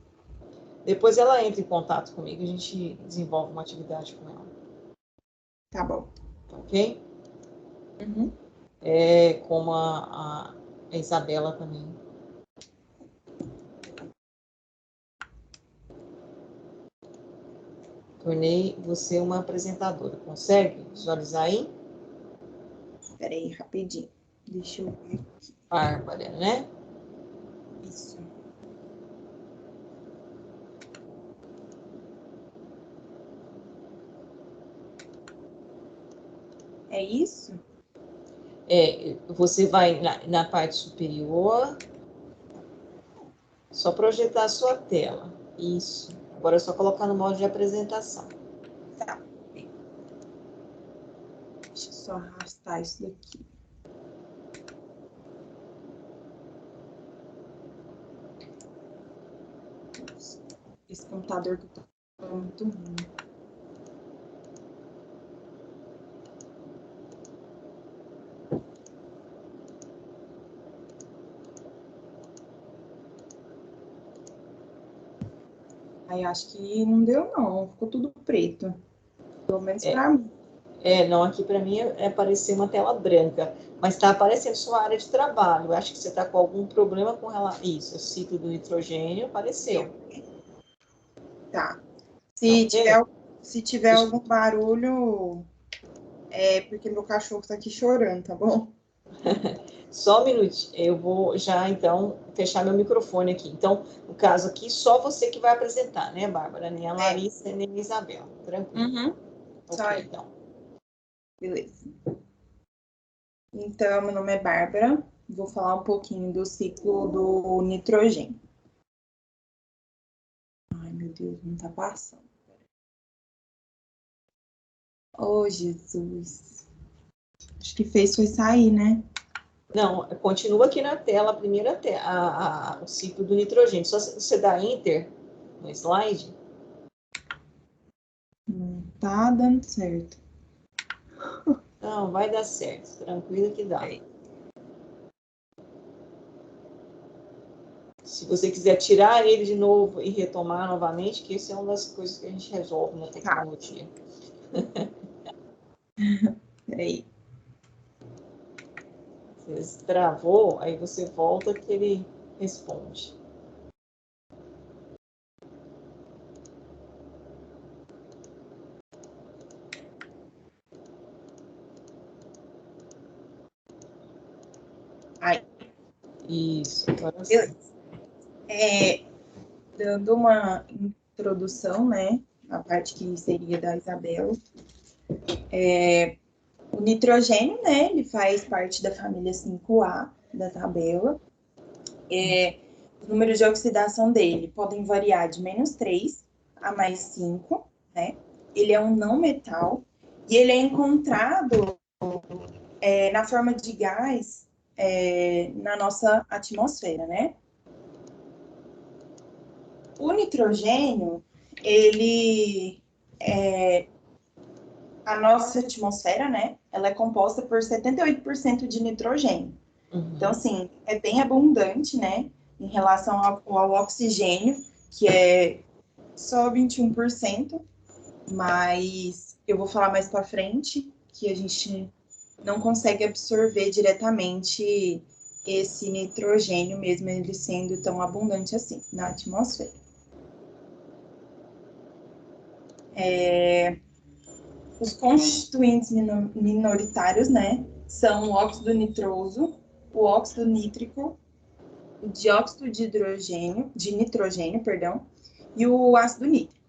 Depois ela entra em contato comigo, a gente desenvolve uma atividade com ela. Tá bom. Ok? Uhum. Como a Isabela também. Tornei você uma apresentadora. Consegue visualizar aí? Espera aí, rapidinho. Deixa eu ver aqui. Bárbara, né? Isso. É isso? Você vai na parte superior, só projetar a sua tela. Isso. Agora é só colocar no modo de apresentação. Tá. Deixa eu só arrastar isso daqui. Esse computador que eu tô é muito ruim. Aí acho que não deu, não. Ficou tudo preto. Pelo menos para mim. Não, aqui para mim apareceu uma tela branca, mas está aparecendo sua área de trabalho. Eu acho que você está com algum problema com relação. Isso, o ciclo do nitrogênio apareceu. Tá. Se tiver algum barulho, é porque meu cachorro tá aqui chorando, tá bom? Só um minutinho, eu vou já, então, fechar meu microfone aqui. Então, no caso aqui, só você que vai apresentar, né, Bárbara? Nem a Larissa, nem a Isabel. Tranquilo. Uhum. Ok, então. Beleza. Então, meu nome é Bárbara. Vou falar um pouquinho do ciclo do nitrogênio. Ai, meu Deus, não tá passando. Oh, Jesus. Acho que fez foi sair, né? Não, continua aqui na tela, a primeira tela, o ciclo do nitrogênio. Só você dá Enter no slide. Não tá dando certo. Não, vai dar certo. Tranquilo que dá. Se você quiser tirar ele de novo e retomar novamente, que isso é uma das coisas que a gente resolve na tecnologia. Peraí. Se travou, aí você volta que ele responde. Aí. Isso, agora sim. Dando uma introdução, né, a parte que seria da Isabela. O nitrogênio, né, ele faz parte da família 5A da tabela. Os números de oxidação dele podem variar de -3 a +5, né? Ele é um não metal e ele é encontrado na forma de gás na nossa atmosfera, né? O nitrogênio, a nossa atmosfera, né? Ela é composta por 78% de nitrogênio. Então, assim, é bem abundante, né? Em relação ao oxigênio, que é só 21%, mas eu vou falar mais para frente que a gente não consegue absorver diretamente esse nitrogênio, mesmo ele sendo tão abundante assim na atmosfera. Os constituintes minoritários, né, são o óxido nitroso, o óxido nítrico, o dióxido de nitrogênio, perdão, e o ácido nítrico.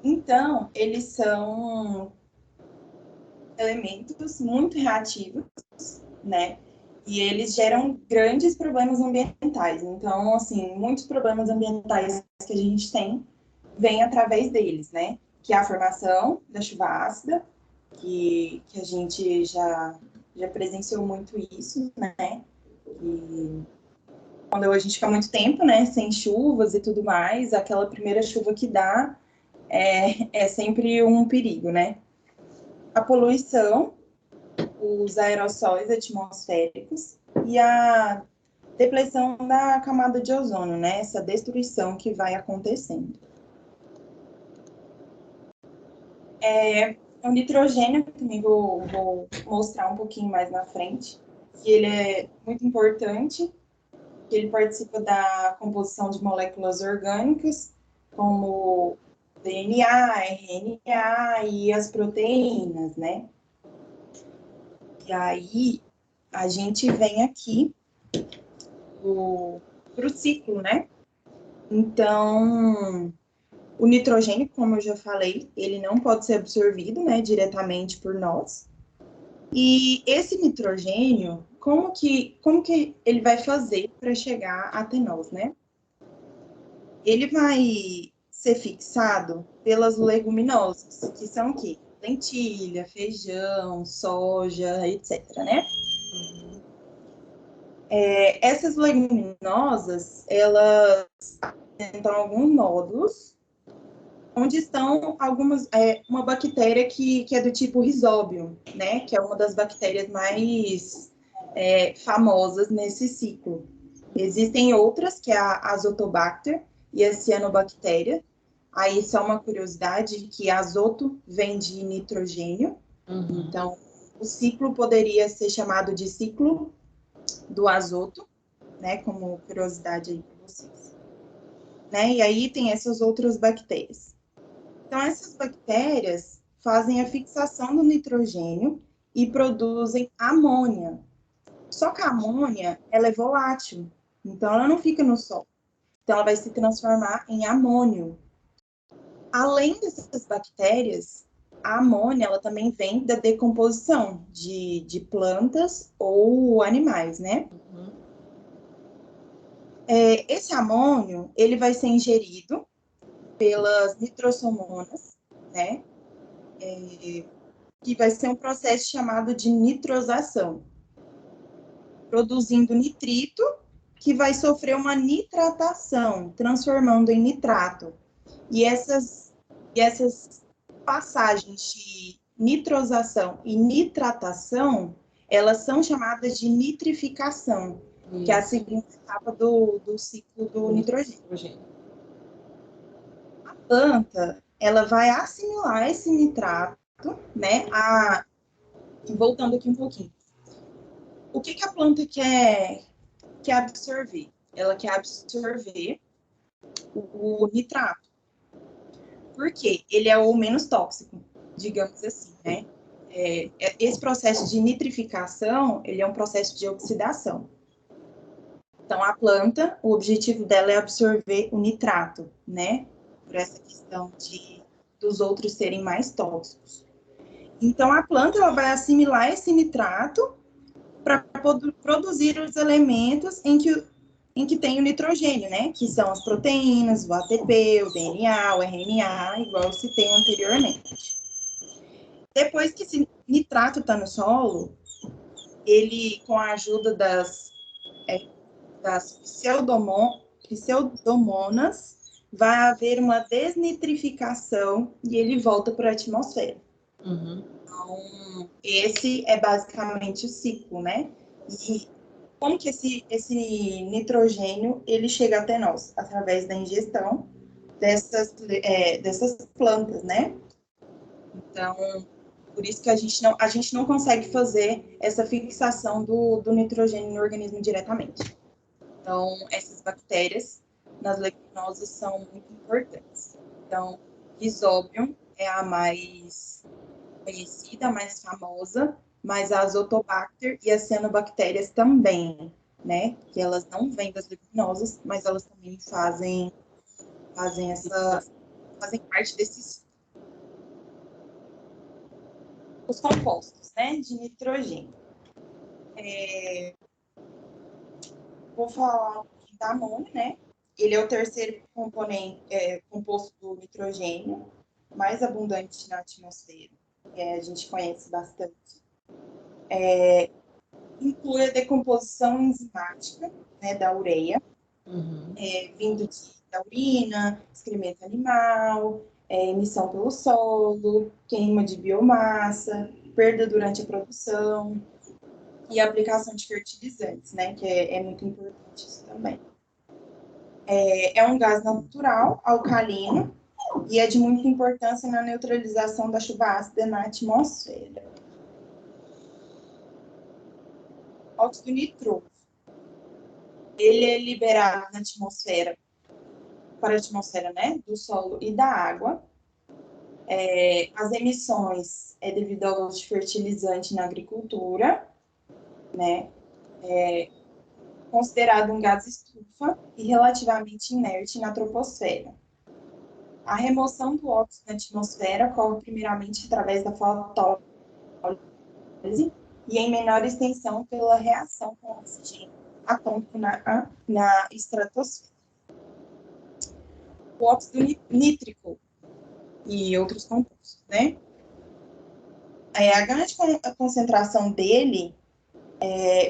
Então, eles são elementos muito reativos, né? E eles geram grandes problemas ambientais. Então, assim, muitos problemas ambientais que a gente tem vêm através deles, né? Que é a formação da chuva ácida, que a gente já presenciou muito isso, né? E quando a gente fica muito tempo, né, sem chuvas e tudo mais, aquela primeira chuva que dá é sempre um perigo, né? A poluição, os aerossóis atmosféricos e a depleção da camada de ozônio, né? Essa destruição que vai acontecendo. O nitrogênio, também vou mostrar um pouquinho mais na frente, que ele é muito importante, que ele participa da composição de moléculas orgânicas, como DNA, RNA e as proteínas, né? E aí, a gente vem aqui para o ciclo, né? Então, o nitrogênio, como eu já falei, ele não pode ser absorvido, né, diretamente por nós. E esse nitrogênio, como que ele vai fazer para chegar até nós, né? Ele vai ser fixado pelas leguminosas, que são o quê? Lentilha, feijão, soja, etc, né? Essas leguminosas, elas apresentam alguns nódulos, onde estão uma bactéria que é do tipo Rhizobium, né? Que é uma das bactérias mais famosas nesse ciclo. Existem outras, que é a Azotobacter e a Cianobactéria. Aí, só uma curiosidade, que azoto vem de nitrogênio. Então, o ciclo poderia ser chamado de ciclo do azoto, né? Como curiosidade aí para vocês. Né? E aí tem essas outras bactérias. Então, essas bactérias fazem a fixação do nitrogênio e produzem amônia. Só que a amônia, ela é volátil, então ela não fica no solo. Então, ela vai se transformar em amônio. Além dessas bactérias, a amônia, ela também vem da decomposição de plantas ou animais, né? Esse amônio, ele vai ser ingerido pelas nitrossomonas, né? Que vai ser um processo chamado de nitrosação, produzindo nitrito, que vai sofrer uma nitratação, transformando em nitrato. E essas passagens de nitrosação e nitratação, elas são chamadas de nitrificação. que é a segunda etapa do ciclo do nitrogênio. A planta, ela vai assimilar esse nitrato, né? Voltando aqui um pouquinho. O que a planta quer absorver? Ela quer absorver o nitrato. Por quê? Ele é o menos tóxico, digamos assim, né? Esse processo de nitrificação, ele é um processo de oxidação. Então, a planta, o objetivo dela é absorver o nitrato, né? Por essa questão dos outros serem mais tóxicos. Então, a planta ela vai assimilar esse nitrato para produzir os elementos em que tem o nitrogênio, né? Que são as proteínas, o ATP, o DNA, o RNA, igual eu citei anteriormente. Depois que esse nitrato está no solo, ele, com a ajuda das pseudomonas, vai haver uma desnitrificação e ele volta para a atmosfera. Então, esse é basicamente o ciclo, né? E como que esse nitrogênio ele chega até nós? Através da ingestão dessas plantas, né? Então, por isso que a gente não consegue fazer essa fixação do nitrogênio no organismo diretamente. Então, essas bactérias nas leguminosas são muito importantes. Então, Rhizobium é a mais conhecida, a mais famosa, mas a Azotobacter e as cianobactérias também, né? Que elas não vêm das leguminosas, mas elas também fazem parte desses os compostos, né? De nitrogênio. Vou falar um pouquinho da amônia, né? Ele é o terceiro composto do nitrogênio, mais abundante na atmosfera. A gente conhece bastante. Inclui a decomposição enzimática, né, da ureia, vindo da urina, excremento animal, emissão pelo solo, queima de biomassa, perda durante a produção e aplicação de fertilizantes, né, que é muito importante isso também. É um gás natural, alcalino, e é de muita importância na neutralização da chuva ácida na atmosfera. Óxido nitroso. Ele é liberado na atmosfera, para a atmosfera, né, do solo e da água. As emissões é devido ao uso de fertilizante na agricultura, né, considerado um gás estufa e relativamente inerte na troposfera. A remoção do óxido na atmosfera ocorre primeiramente através da fotólise e em menor extensão pela reação com oxigênio atômico na estratosfera. O óxido nítrico e outros compostos, né? A grande concentração dele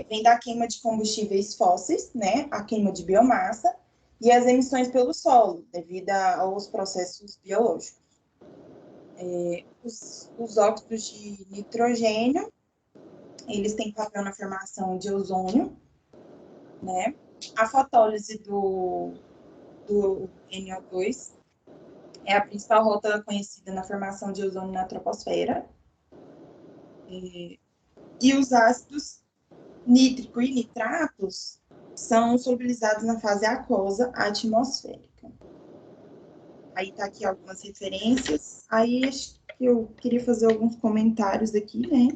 vem da queima de combustíveis fósseis, né? A queima de biomassa e as emissões pelo solo, devido aos processos biológicos. Os óxidos de nitrogênio, eles têm papel na formação de ozônio, né? A fotólise do NO2 é a principal rota conhecida na formação de ozônio na troposfera. E os ácidos nítrico e nitratos são solubilizados na fase aquosa atmosférica. Aí tá aqui algumas referências. Aí acho que eu queria fazer alguns comentários aqui, né?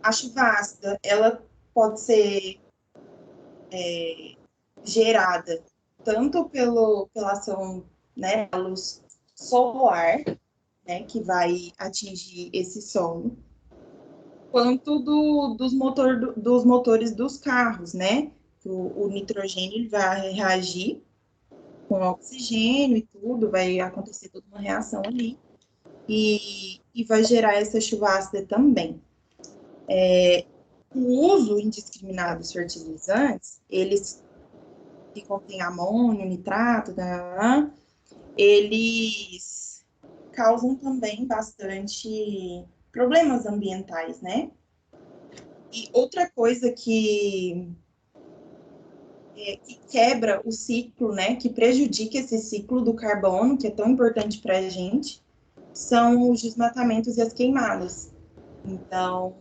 A chuva ácida, ela pode ser gerada tanto pela ação, né, da luz solar, né, que vai atingir esse solo, quanto dos motores dos carros, né? O nitrogênio ele vai reagir com oxigênio e tudo, vai acontecer toda uma reação ali, e vai gerar essa chuva ácida também. O uso indiscriminado dos fertilizantes, eles que contêm amônio, nitrato, eles causam também bastante problemas ambientais, né? E outra coisa que quebra o ciclo, né, que prejudica esse ciclo do carbono, que é tão importante para a gente, são os desmatamentos e as queimadas. Então,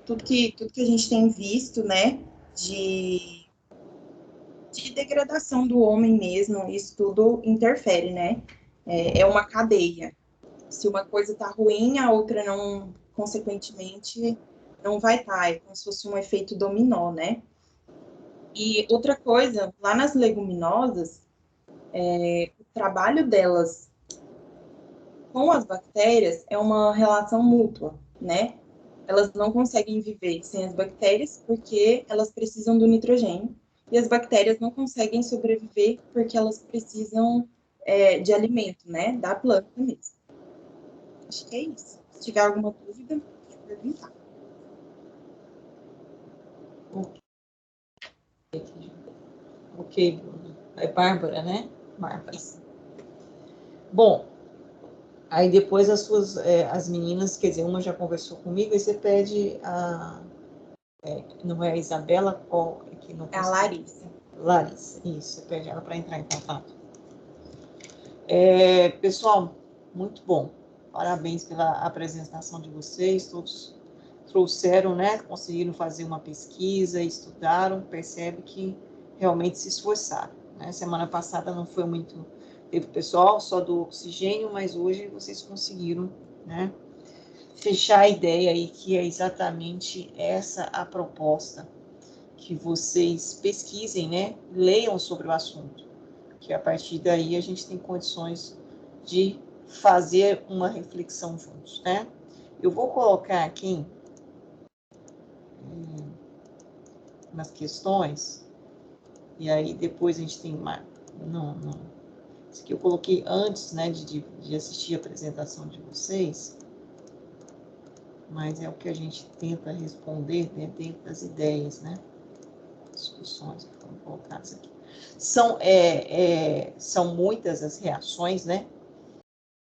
tudo que a gente tem visto, né, de degradação do homem mesmo, isso tudo interfere, né? É uma cadeia. Se uma coisa está ruim, a outra não, consequentemente, não vai estar. É como se fosse um efeito dominó, né? E outra coisa, lá nas leguminosas, o trabalho delas com as bactérias é uma relação mútua, né? Elas não conseguem viver sem as bactérias porque elas precisam do nitrogênio e as bactérias não conseguem sobreviver porque elas precisam de alimento, né? Da planta mesmo. Acho que é isso. Se tiver alguma dúvida, pode perguntar. Ok, Bruno. É Bárbara, né? Bárbara. Bom, aí depois as meninas, quer dizer, uma já conversou comigo, aí você pede não é a Isabela, qual é que não É a Larissa. Larissa, isso, você pede ela para entrar em contato. Pessoal, muito bom. Parabéns pela apresentação de vocês, todos trouxeram, né, conseguiram fazer uma pesquisa, estudaram, percebe que realmente se esforçaram, né? Semana passada não foi muito, teve pessoal só do oxigênio, mas hoje vocês conseguiram, né, fechar a ideia aí que é exatamente essa a proposta, que vocês pesquisem, né, leiam sobre o assunto, que a partir daí a gente tem condições de fazer uma reflexão juntos, né? Eu vou colocar aqui nas questões, e aí depois a gente tem mais. Não. Isso aqui eu coloquei antes, né, de assistir a apresentação de vocês, mas é o que a gente tenta responder, né, dentro das ideias, né? Discussões que foram colocadas aqui. São muitas as reações, né?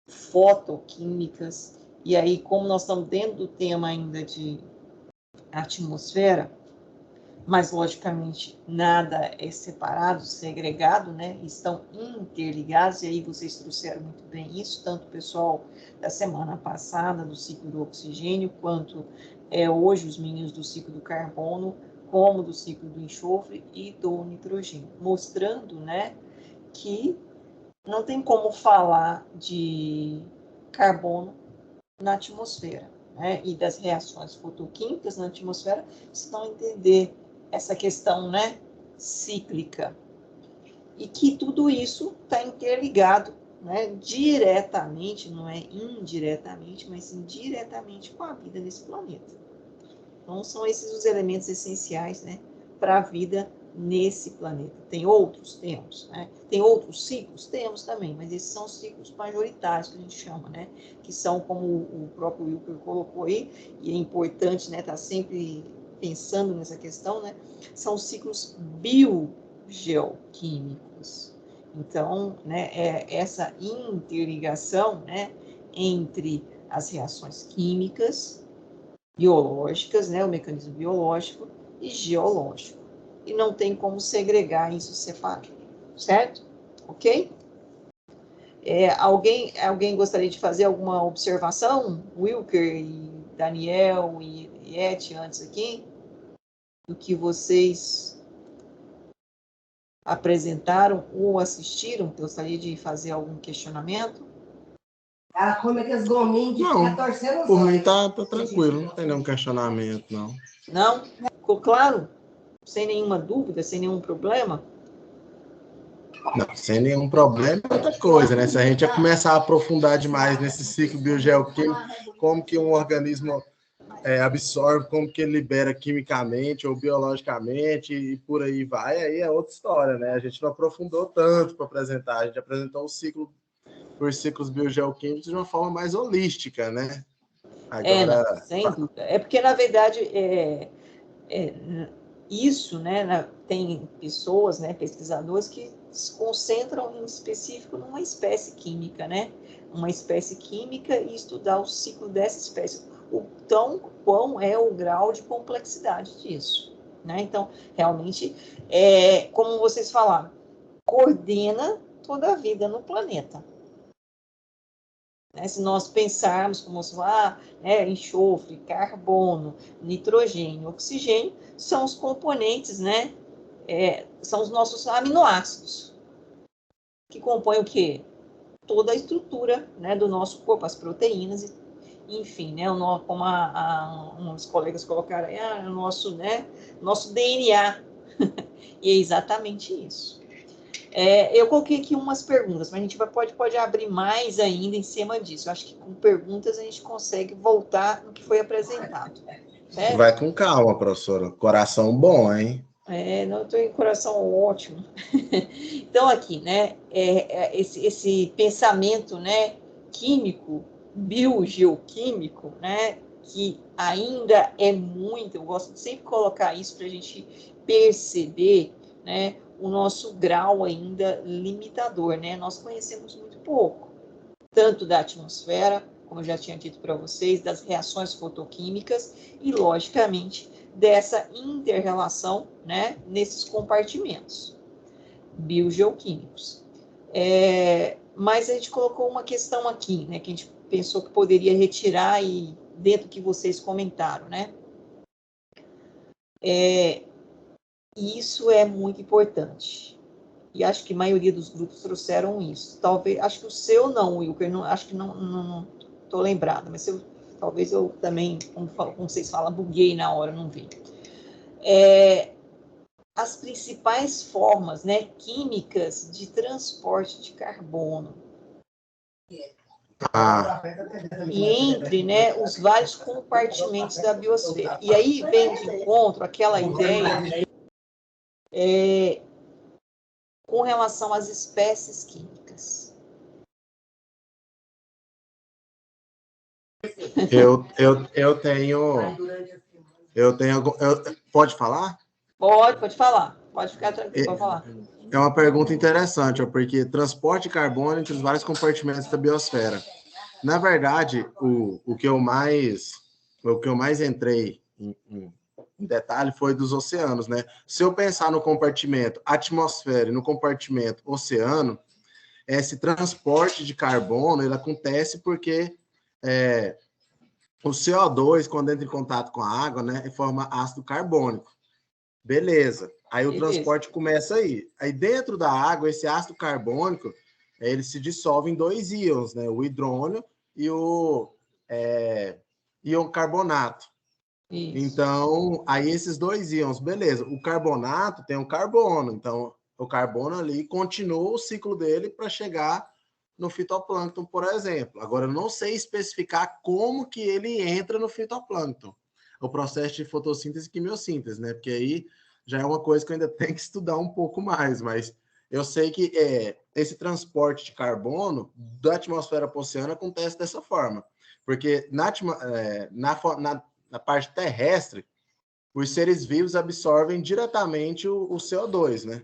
Fotoquímicas, e aí, como nós estamos dentro do tema ainda de atmosfera, mas logicamente nada é separado, segregado, né? Estão interligados, e aí vocês trouxeram muito bem isso, tanto o pessoal da semana passada do ciclo do oxigênio, quanto hoje os meninos do ciclo do carbono, como do ciclo do enxofre e do nitrogênio, mostrando, né, que não tem como falar de carbono na atmosfera, né, e das reações fotoquímicas na atmosfera, se não entender essa questão, né, cíclica. E que tudo isso está interligado, né, diretamente, não é indiretamente, mas sim diretamente com a vida nesse planeta. Então, são esses os elementos essenciais, né, para a vida nesse planeta. Tem outros? Temos, né? Tem outros ciclos? Temos também, mas esses são os ciclos majoritários que a gente chama, né? Que são, como o próprio Wilker colocou aí, e é importante, né, estar sempre pensando nessa questão, né? São os ciclos biogeoquímicos. Então, né, essa interligação, né, entre as reações químicas, biológicas, né, o mecanismo biológico e geológico. E não tem como segregar isso separado, certo? Ok? Alguém gostaria de fazer alguma observação? Wilker e Daniel e Eti antes aqui, do que vocês apresentaram ou assistiram? Gostaria de fazer algum questionamento? Ela come aqueles gominhos de ficar torcendo. Por mim tá tranquilo, não tem nenhum questionamento, não. Não? Ficou claro? Sem nenhuma dúvida, sem nenhum problema? Não, sem nenhum problema é outra coisa, né? Se a gente já começar a aprofundar demais nesse ciclo biogeoquímico, como que um organismo absorve, como que ele libera quimicamente ou biologicamente e por aí vai, aí é outra história, né? A gente não aprofundou tanto para apresentar, a gente apresentou o ciclo por ciclos biogeoquímicos de uma forma mais holística, né? Agora, não, sem dúvida. É porque, na verdade, isso, né, tem pessoas, né, pesquisadores que se concentram em específico numa espécie química, né? Uma espécie química e estudar o ciclo dessa espécie. quão é o grau de complexidade disso, né? Então, realmente, como vocês falaram, coordena toda a vida no planeta. Né? Se nós pensarmos como enxofre, carbono, nitrogênio, oxigênio, são os componentes, né? São os nossos aminoácidos, que compõem o quê? Toda a estrutura, né, do nosso corpo, as proteínas, enfim, né, como uns colegas colocaram, o nosso, né, nosso DNA. E é exatamente isso. Eu coloquei aqui umas perguntas, mas a gente pode abrir mais ainda em cima disso. Eu acho que com perguntas a gente consegue voltar no que foi apresentado. Certo? Vai com calma, professora. Coração bom, hein? Não, eu estou em coração ótimo. Então, aqui, né, esse pensamento, né, químico, biogeoquímico, né, que ainda é muito, eu gosto de sempre colocar isso para a gente perceber, né, o nosso grau ainda limitador, né? Nós conhecemos muito pouco, tanto da atmosfera, como eu já tinha dito para vocês, das reações fotoquímicas e, logicamente, dessa inter-relação, né, nesses compartimentos biogeoquímicos. Mas a gente colocou uma questão aqui, né, que a gente pensou que poderia retirar e dentro do que vocês comentaram, né? Isso é muito importante. E acho que a maioria dos grupos trouxeram isso. Talvez, acho que o seu não, Wilker, acho que não estou lembrada, mas talvez eu também, como vocês falam, buguei na hora, não vi. As principais formas, né, químicas de transporte de carbono. E entre, né, os vários compartimentos da biosfera. E aí vem de encontro aquela ideia com relação às espécies químicas. Eu tenho pode falar? Pode falar. Pode ficar tranquilo, pode falar. É uma pergunta interessante, porque transporte de carbono entre os vários compartimentos da biosfera. Na verdade, o que eu mais entrei em detalhe foi dos oceanos, né? Se eu pensar no compartimento atmosfera e no compartimento oceano, esse transporte de carbono ele acontece porque o CO2, quando entra em contato com a água, né, forma ácido carbônico. Beleza. Aí o transporte começa aí. Aí dentro da água, esse ácido carbônico, ele se dissolve em dois íons, né? O hidrônio e o íon carbonato. Isso. Então, aí esses dois íons, beleza. O carbonato tem um carbono, então o carbono ali continua o ciclo dele para chegar no fitoplâncton, por exemplo. Agora, eu não sei especificar como que ele entra no fitoplâncton. O processo de fotossíntese e quimiossíntese, né? Porque aí já é uma coisa que eu ainda tenho que estudar um pouco mais, mas eu sei que esse transporte de carbono da atmosfera para o oceano acontece dessa forma. Porque na parte terrestre, os seres vivos absorvem diretamente o CO2, né?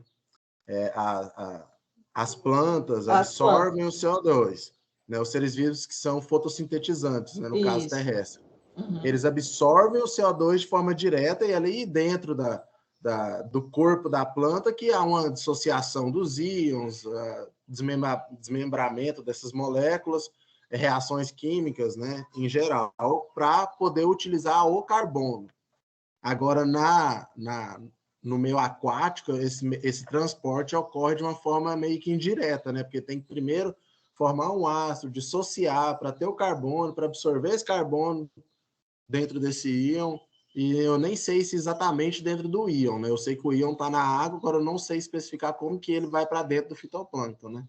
As plantas absorvem o CO2, né? Os seres vivos que são fotossintetizantes, né? No caso terrestre. Uhum. Eles absorvem o CO2 de forma direta e ali dentro do corpo da planta que há uma dissociação dos íons, desmembramento dessas moléculas, reações químicas, né, em geral, para poder utilizar o carbono. Agora, no meio aquático, esse transporte ocorre de uma forma meio que indireta, né? Porque tem que primeiro formar um ácido, dissociar para ter o carbono, para absorver esse carbono dentro desse íon, e eu nem sei se exatamente dentro do íon, né? Eu sei que o íon está na água, agora eu não sei especificar como que ele vai para dentro do fitoplâncton, né?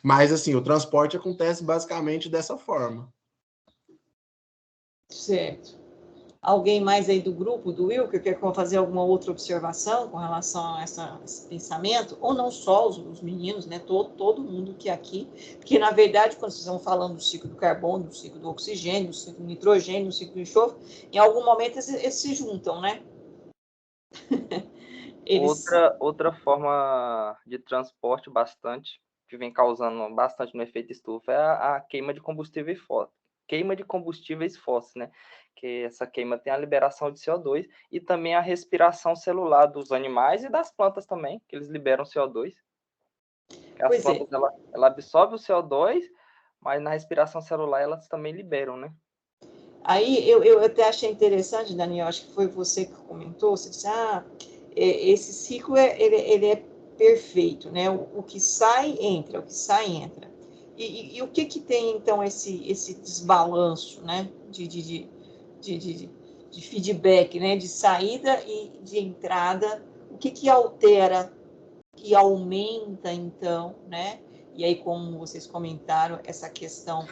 Mas, assim, o transporte acontece basicamente dessa forma. Certo. Alguém mais aí do grupo, do Wilker, quer fazer alguma outra observação com relação a esse pensamento? Ou não só os meninos, né? Todo mundo que é aqui. Porque, na verdade, quando vocês estão falando do ciclo do carbono, do ciclo do oxigênio, do ciclo do nitrogênio, do ciclo do enxofre, em algum momento eles se juntam, né? Outra forma de transporte que vem causando bastante no efeito estufa é a queima de combustíveis fósseis, né? porque essa queima tem a liberação de CO2 e também a respiração celular dos animais e das plantas também, que eles liberam CO2. As plantas, ela absorve o CO2, mas na respiração celular elas também liberam, né? Aí eu até achei interessante, Daniel, acho que foi você que comentou, você disse, esse ciclo ele é perfeito, né? O que sai, entra, o que sai, entra. E o que tem, então, esse desbalanço, né? De feedback, né? De saída e de entrada, o que altera, que aumenta, então, né? E aí, como vocês comentaram, essa questão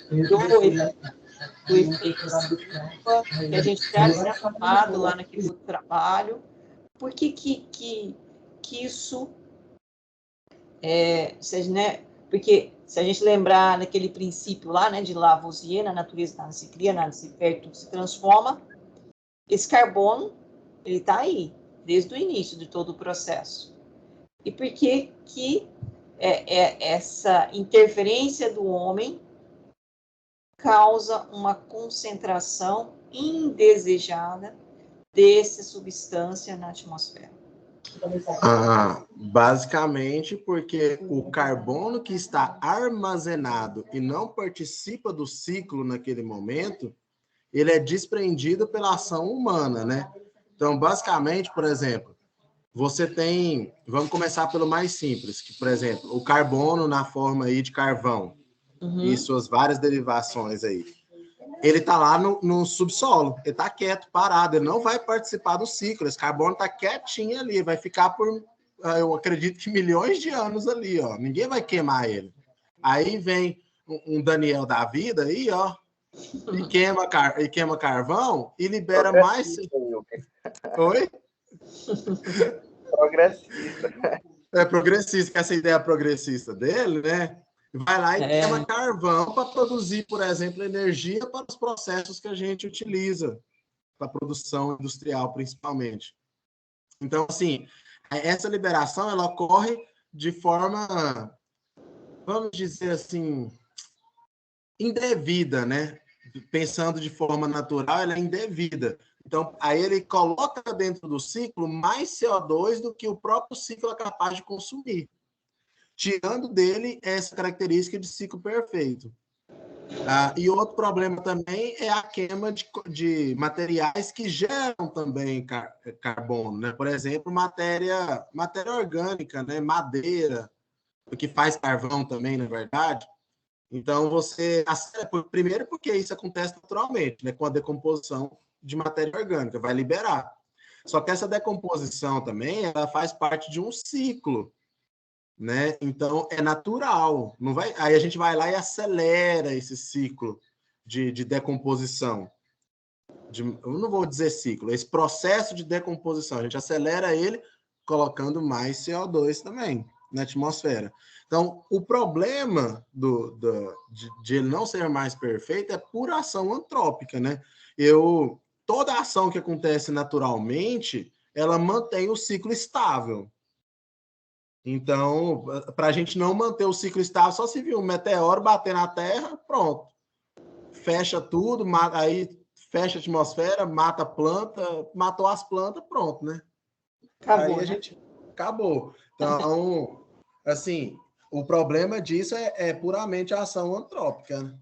do efeito estufa, que a gente já tinha falado lá naquele outro trabalho. Por que isso né? Porque se a gente lembrar daquele princípio lá, né, de Lavoisier, na natureza nada se cria, nada se perde, tudo se transforma, esse carbono, ele está aí, desde o início de todo o processo. E por que essa interferência do homem causa uma concentração indesejada dessa substância na atmosfera? Basicamente porque o carbono que está armazenado e não participa do ciclo naquele momento, ele é desprendido pela ação humana, né? Então, basicamente, por exemplo, você tem... Vamos começar pelo mais simples, que, por exemplo, o carbono na forma aí de carvão e suas várias derivações aí. Ele está lá no subsolo, ele está quieto, parado, ele não vai participar do ciclo, esse carbono está quietinho ali, vai ficar por, eu acredito que milhões de anos ali, ó, ninguém vai queimar ele. Aí vem um Daniel da vida aí, ó, e queima carvão e libera mais... Oi? Progressista. É progressista, que essa ideia progressista dele, né? Vai lá e queima carvão para produzir, por exemplo, energia para os processos que a gente utiliza, para a produção industrial, principalmente. Então, assim, essa liberação, ela ocorre de forma, vamos dizer assim, indevida, né? Pensando de forma natural, ela é indevida. Então, aí ele coloca dentro do ciclo mais CO2 do que o próprio ciclo é capaz de consumir, tirando dele essa característica de ciclo perfeito. E outro problema também é a queima de materiais que geram também carbono, né? Por exemplo, matéria orgânica, né? Madeira, que faz carvão também, na verdade. Então, primeiro porque isso acontece naturalmente, né? Com a decomposição de matéria orgânica, vai liberar. Só que essa decomposição também, ela faz parte de um ciclo, né? Então, é natural. Não vai... Aí a gente vai lá e acelera esse ciclo de decomposição. Eu não vou dizer ciclo, esse processo de decomposição. A gente acelera ele colocando mais CO2 também na atmosfera. Então, o problema de ele não ser mais perfeito é por ação antrópica, né? Toda ação que acontece naturalmente, ela mantém o ciclo estável. Então, para a gente não manter o ciclo estável, só se viu um meteoro bater na Terra, pronto. Fecha tudo, aí fecha a atmosfera, mata a planta, matou as plantas, pronto, né? Acabou, aí a gente acabou. Então, assim, o problema disso é puramente a ação antrópica, né?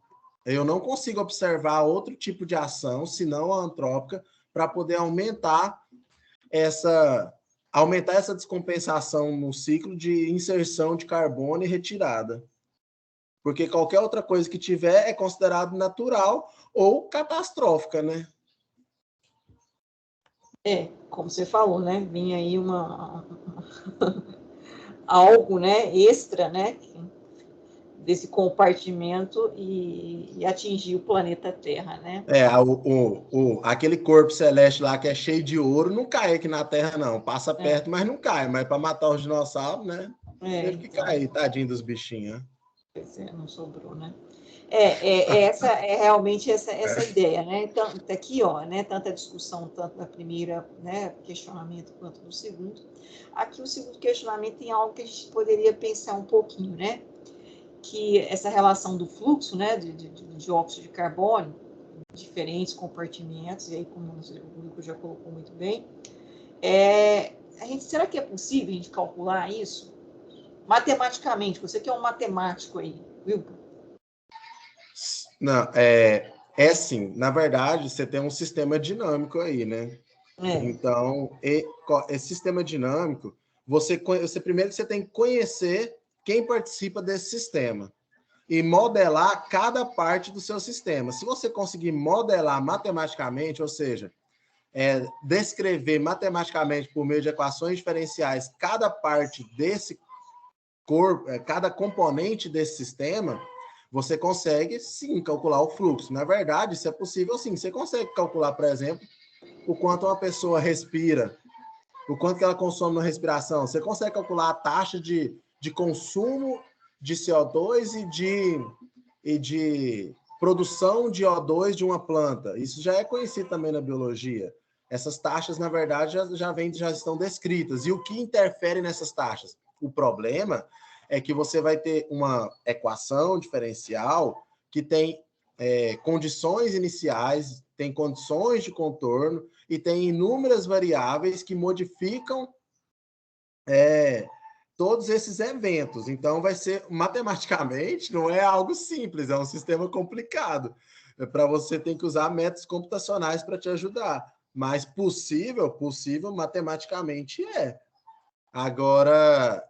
Eu não consigo observar outro tipo de ação, senão a antrópica, para poder aumentar essa descompensação no ciclo de inserção de carbono e retirada. Porque qualquer outra coisa que tiver é considerado natural ou catastrófica, né? Como você falou, né? Vinha aí algo, né, extra, né, desse compartimento e atingir o planeta Terra, né? Aquele corpo celeste lá que é cheio de ouro não cai aqui na Terra, não. Passa perto, mas não cai. Mas para matar os dinossauros, né? Teve que cair, tadinho dos bichinhos. Pois não sobrou, né? Realmente essa ideia, né? Então, aqui, ó, né? Tanta discussão, tanto da primeira, né, questionamento quanto do segundo. Aqui o segundo questionamento tem algo que a gente poderia pensar um pouquinho, né? Que essa relação do fluxo, né, de dióxido de carbono, diferentes compartimentos, e aí, como o Nico já colocou muito bem, será que é possível a gente calcular isso matematicamente? Você que é um matemático aí, Wilton. Não, sim. Na verdade, você tem um sistema dinâmico aí, né? Então, esse sistema dinâmico, primeiro você tem que conhecer quem participa desse sistema e modelar cada parte do seu sistema. Se você conseguir modelar matematicamente, ou seja, descrever matematicamente por meio de equações diferenciais cada parte desse corpo, cada componente desse sistema, você consegue, sim, calcular o fluxo. Na verdade, isso é possível, sim. Você consegue calcular, por exemplo, o quanto uma pessoa respira, o quanto que ela consome na respiração. Você consegue calcular a taxa de consumo de CO2 e de produção de O2 de uma planta. Isso já é conhecido também na biologia. Essas taxas, na verdade, já estão descritas. E o que interfere nessas taxas? O problema é que você vai ter uma equação diferencial que tem condições iniciais, tem condições de contorno e tem inúmeras variáveis que modificam todos esses eventos. Então, vai ser, matematicamente, não é algo simples, é um sistema complicado. Para você tem que usar métodos computacionais para te ajudar. Mas possível, matematicamente é. Agora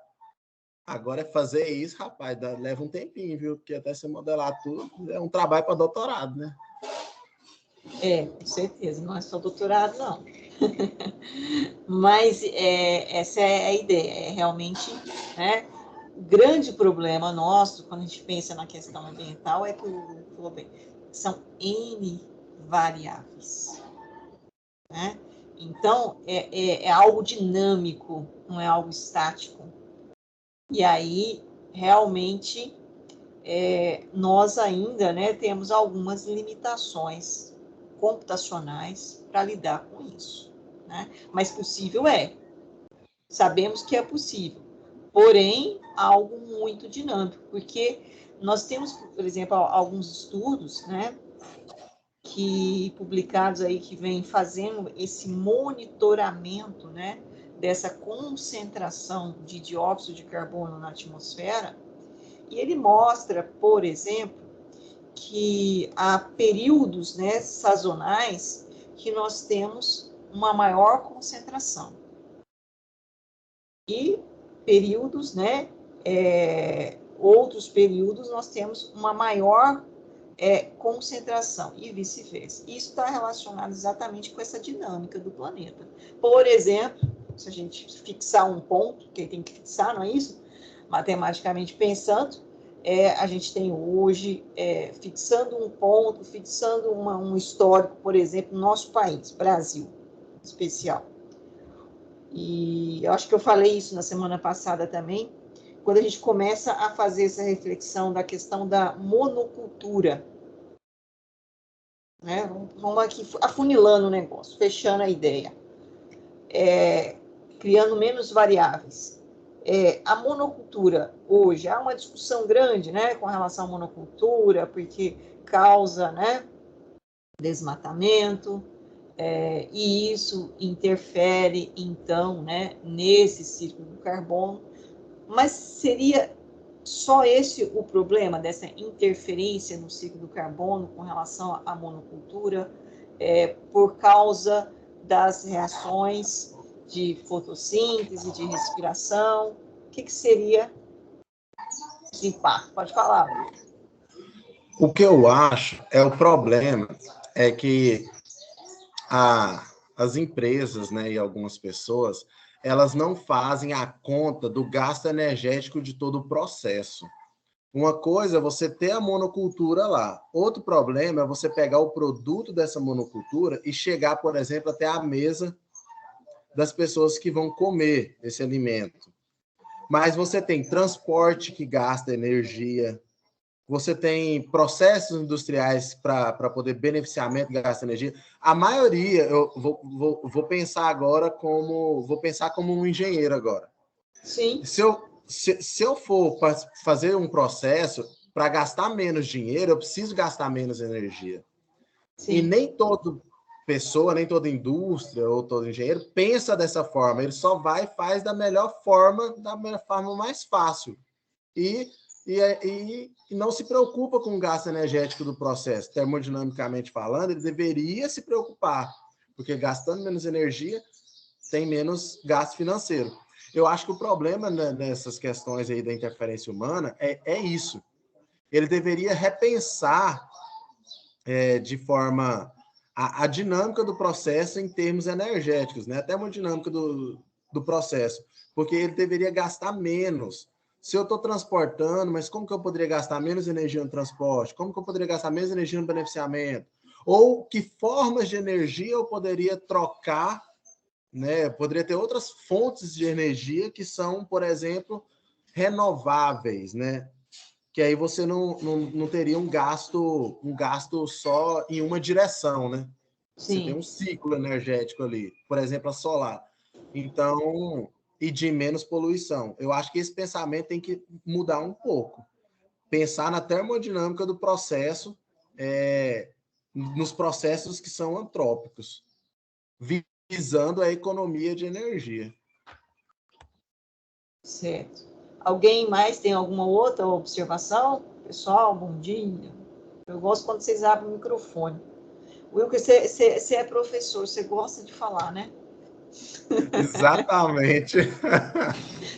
fazer isso, rapaz, leva um tempinho, viu? Porque até você modelar tudo, é um trabalho para doutorado, né? Com certeza. Não é só doutorado, não. Mas essa é a ideia. Realmente, né? O grande problema nosso, quando a gente pensa na questão ambiental, é que o falou bem, são N variáveis. Né? Então, é algo dinâmico, não é algo estático. E aí, realmente, nós ainda, né, temos algumas limitações computacionais para lidar com isso. Né? Mas possível é. Sabemos que é possível. Porém, algo muito dinâmico, porque nós temos, por exemplo, alguns estudos, né, publicados aí, que vêm fazendo esse monitoramento, né, dessa concentração de dióxido de carbono na atmosfera, e ele mostra, por exemplo, que há períodos, né, sazonais que nós temos uma maior concentração. E períodos, né, outros períodos nós temos uma maior concentração e vice-versa. Isso está relacionado exatamente com essa dinâmica do planeta. Por exemplo, se a gente fixar um ponto, que tem que fixar, não é isso? Matematicamente pensando, a gente tem hoje, fixando um ponto, fixando um histórico, por exemplo, no nosso país, Brasil, especial. E eu acho que eu falei isso na semana passada também, quando a gente começa a fazer essa reflexão da questão da monocultura. Né? Vamos aqui afunilando o negócio, fechando a ideia. Criando menos variáveis. A monocultura, hoje, há uma discussão grande, né, com relação à monocultura, porque causa, né, desmatamento, e isso interfere, então, né, nesse ciclo do carbono. Mas seria só esse o problema dessa interferência no ciclo do carbono com relação à monocultura, por causa das reações de fotossíntese, de respiração? O que seria esse impacto? Pode falar. O que eu acho o problema é que as empresas, né, e algumas pessoas, elas não fazem a conta do gasto energético de todo o processo. Uma coisa é você ter a monocultura lá. Outro problema é você pegar o produto dessa monocultura e chegar, por exemplo, até a mesa das pessoas que vão comer esse alimento. Mas você tem transporte que gasta energia, você tem processos industriais para poder beneficiamento que gasta energia. A maioria, eu vou pensar agora vou pensar como um engenheiro agora. Sim. Se eu for fazer um processo para gastar menos dinheiro, eu preciso gastar menos energia. Sim. E nem toda pessoa, nem toda indústria ou todo engenheiro pensa dessa forma. Ele só vai e faz da melhor forma mais fácil. E não se preocupa com o gasto energético do processo. Termodinamicamente falando, ele deveria se preocupar, porque gastando menos energia, tem menos gasto financeiro. Eu acho que o problema nessas questões aí da interferência humana é isso. Ele deveria repensar de forma a dinâmica do processo em termos energéticos, né? Até uma dinâmica do processo, porque ele deveria gastar menos. Se eu estou transportando, mas como que eu poderia gastar menos energia no transporte? Como que eu poderia gastar menos energia no beneficiamento? Ou que formas de energia eu poderia trocar, né? Poderia ter outras fontes de energia que são, por exemplo, renováveis, né? Que aí você não teria um gasto só em uma direção, né? Sim. Você tem um ciclo energético ali, por exemplo, a solar. Então, e de menos poluição. Eu acho que esse pensamento tem que mudar um pouco. Pensar na termodinâmica do processo, nos processos que são antrópicos, visando a economia de energia. Certo. Alguém mais tem alguma outra observação? Pessoal, bom dia. Eu gosto quando vocês abrem o microfone. Wilker, você é professor, você gosta de falar, né? Exatamente.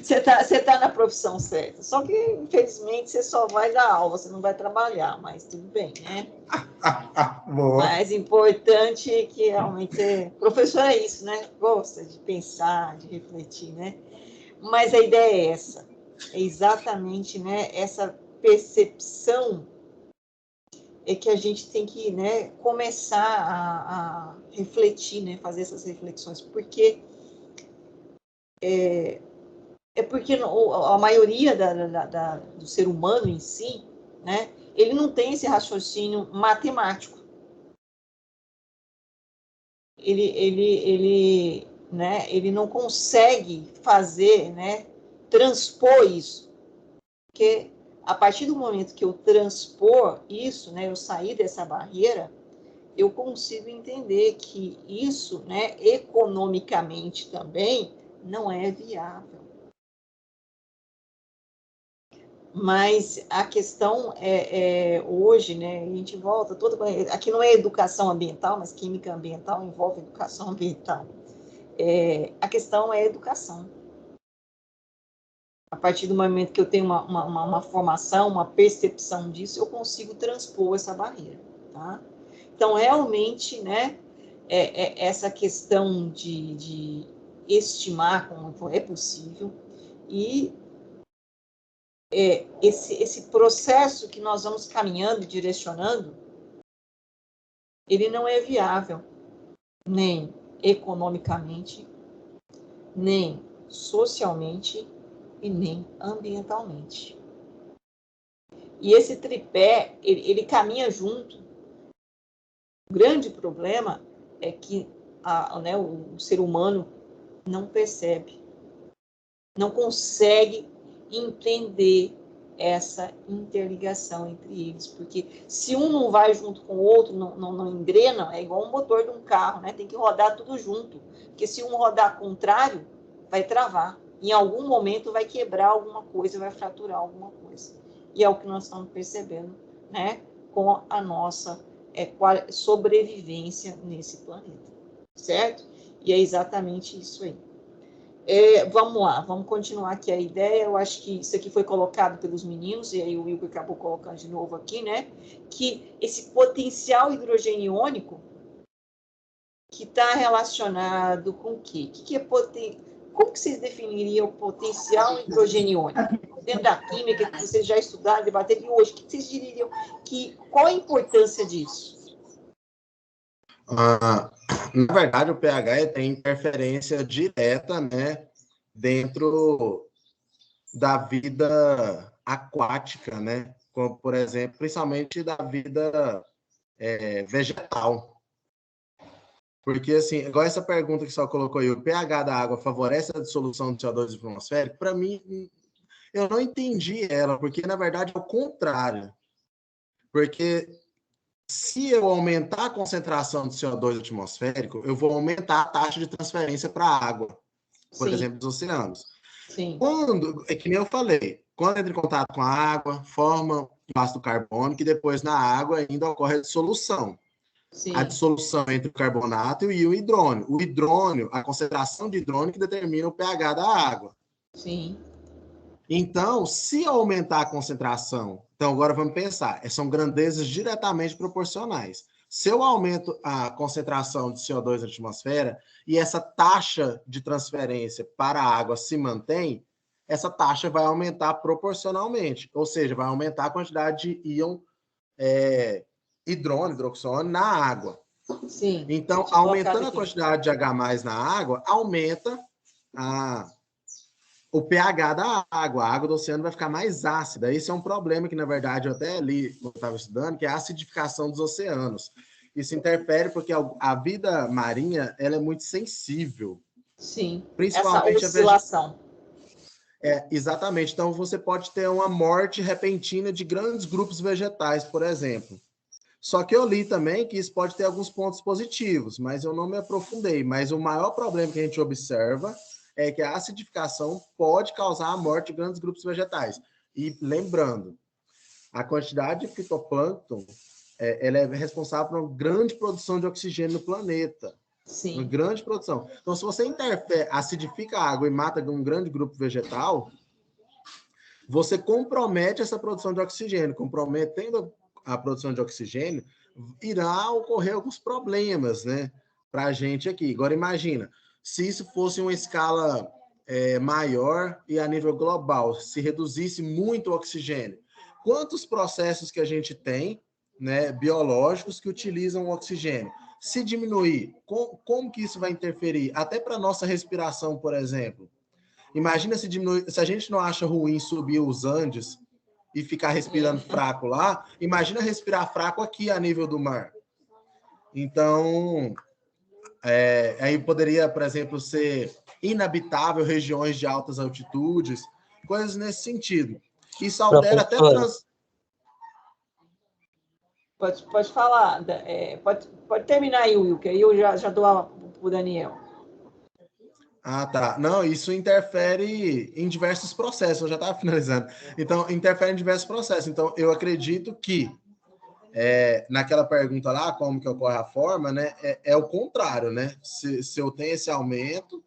Você tá na profissão certa. Só que, infelizmente, você só vai dar aula, você não vai trabalhar, mas tudo bem, né? Boa. Mais importante é que realmente professor é isso, né? Gosta de pensar, de refletir, né? Mas a ideia é essa, é exatamente, né, essa percepção é que a gente tem que, né, começar a refletir, né, fazer essas reflexões, porque porque a maioria do ser humano em si, né, ele não tem esse raciocínio matemático. Ele não consegue fazer, né, transpor isso. Porque a partir do momento que eu transpor isso, né, eu sair dessa barreira, eu consigo entender que isso, né, economicamente também, não é viável. Mas a questão hoje, né, a gente volta, aqui não é educação ambiental, mas química ambiental envolve educação ambiental. A questão é educação. A partir do momento que eu tenho uma formação, uma percepção disso, eu consigo transpor essa barreira, tá? Então, realmente, né, essa questão de estimar como é possível e esse processo que nós vamos caminhando, direcionando, ele não é viável, nem economicamente, nem socialmente e nem ambientalmente. E esse tripé, ele caminha junto. O grande problema é que o ser humano não percebe, não consegue entender essa interligação entre eles, porque se um não vai junto com o outro, não engrena, é igual um motor de um carro, né? Tem que rodar tudo junto, porque se um rodar contrário, vai travar. Em algum momento vai quebrar alguma coisa, vai fraturar alguma coisa. E é o que nós estamos percebendo, né? Com a nossa sobrevivência nesse planeta, certo? E é exatamente isso aí. Vamos lá, vamos continuar aqui a ideia. Eu acho que isso aqui foi colocado pelos meninos, e aí o Wilker acabou colocando de novo aqui, né? Que esse potencial hidrogeniônico que está relacionado com o quê? Como que vocês definiriam o potencial hidrogeniônico? Dentro da química que vocês já estudaram, debateram, e hoje, o que vocês diriam? Qual a importância disso? Na verdade, o pH tem interferência direta, né, dentro da vida aquática, né, como, por exemplo, principalmente da vida vegetal. Porque, assim, igual essa pergunta que só colocou aí, o pH da água favorece a dissolução do CO2 atmosférico? Para mim, eu não entendi ela, porque, na verdade, é o contrário. Porque se eu aumentar a concentração de CO2 atmosférico, eu vou aumentar a taxa de transferência para a água, por Sim. exemplo, dos oceanos. Sim. Quando, é que nem eu falei, quando entra em contato com a água, forma o ácido carbônico, e depois na água ainda ocorre a dissolução. Sim. A dissolução entre o carbonato e o hidrônio. O hidrônio, a concentração de hidrônio que determina o pH da água. Sim. Então, se aumentar a concentração, então agora vamos pensar, são grandezas diretamente proporcionais. Se eu aumento a concentração de CO2 na atmosfera e essa taxa de transferência para a água se mantém, essa taxa vai aumentar proporcionalmente, ou seja, vai aumentar a quantidade de íon hidrônio, hidroxônio na água. Sim. Então, aumentando a quantidade de H+ na água, aumenta o pH da água. A água do oceano vai ficar mais ácida. Esse é um problema que, na verdade, eu até li, eu estava estudando, que é a acidificação dos oceanos. Isso interfere porque a vida marinha ela é muito sensível. Sim, Principalmente essa oscilação. Exatamente. Então, você pode ter uma morte repentina de grandes grupos vegetais, por exemplo. Só que eu li também que isso pode ter alguns pontos positivos, mas eu não me aprofundei. Mas o maior problema que a gente observa é que a acidificação pode causar a morte de grandes grupos vegetais. E lembrando, a quantidade de fitoplâncton ela é responsável por uma grande produção de oxigênio no planeta. Sim. Uma grande produção. Então, se você acidifica a água e mata um grande grupo vegetal, você compromete essa produção de oxigênio. Comprometendo a produção de oxigênio, irá ocorrer alguns problemas, né, para a gente aqui. Agora, imagina, se isso fosse uma escala maior e a nível global, se reduzisse muito o oxigênio, quantos processos que a gente tem, né, biológicos que utilizam o oxigênio? Se diminuir, como que isso vai interferir? Até para a nossa respiração, por exemplo. Imagina se diminuir, se a gente não acha ruim subir os Andes e ficar respirando fraco lá, imagina respirar fraco aqui a nível do mar. Então, aí poderia, por exemplo, ser inabitável regiões de altas altitudes, coisas nesse sentido. Isso altera até... Pode falar, pode terminar aí, Will, que aí eu já dou para o Daniel. Ah, tá. Não, isso interfere em diversos processos, eu já estava finalizando. Então, interfere em diversos processos. Então, eu acredito que, naquela pergunta lá, como que ocorre a forma, né, é o contrário, né? Se eu tenho esse aumento,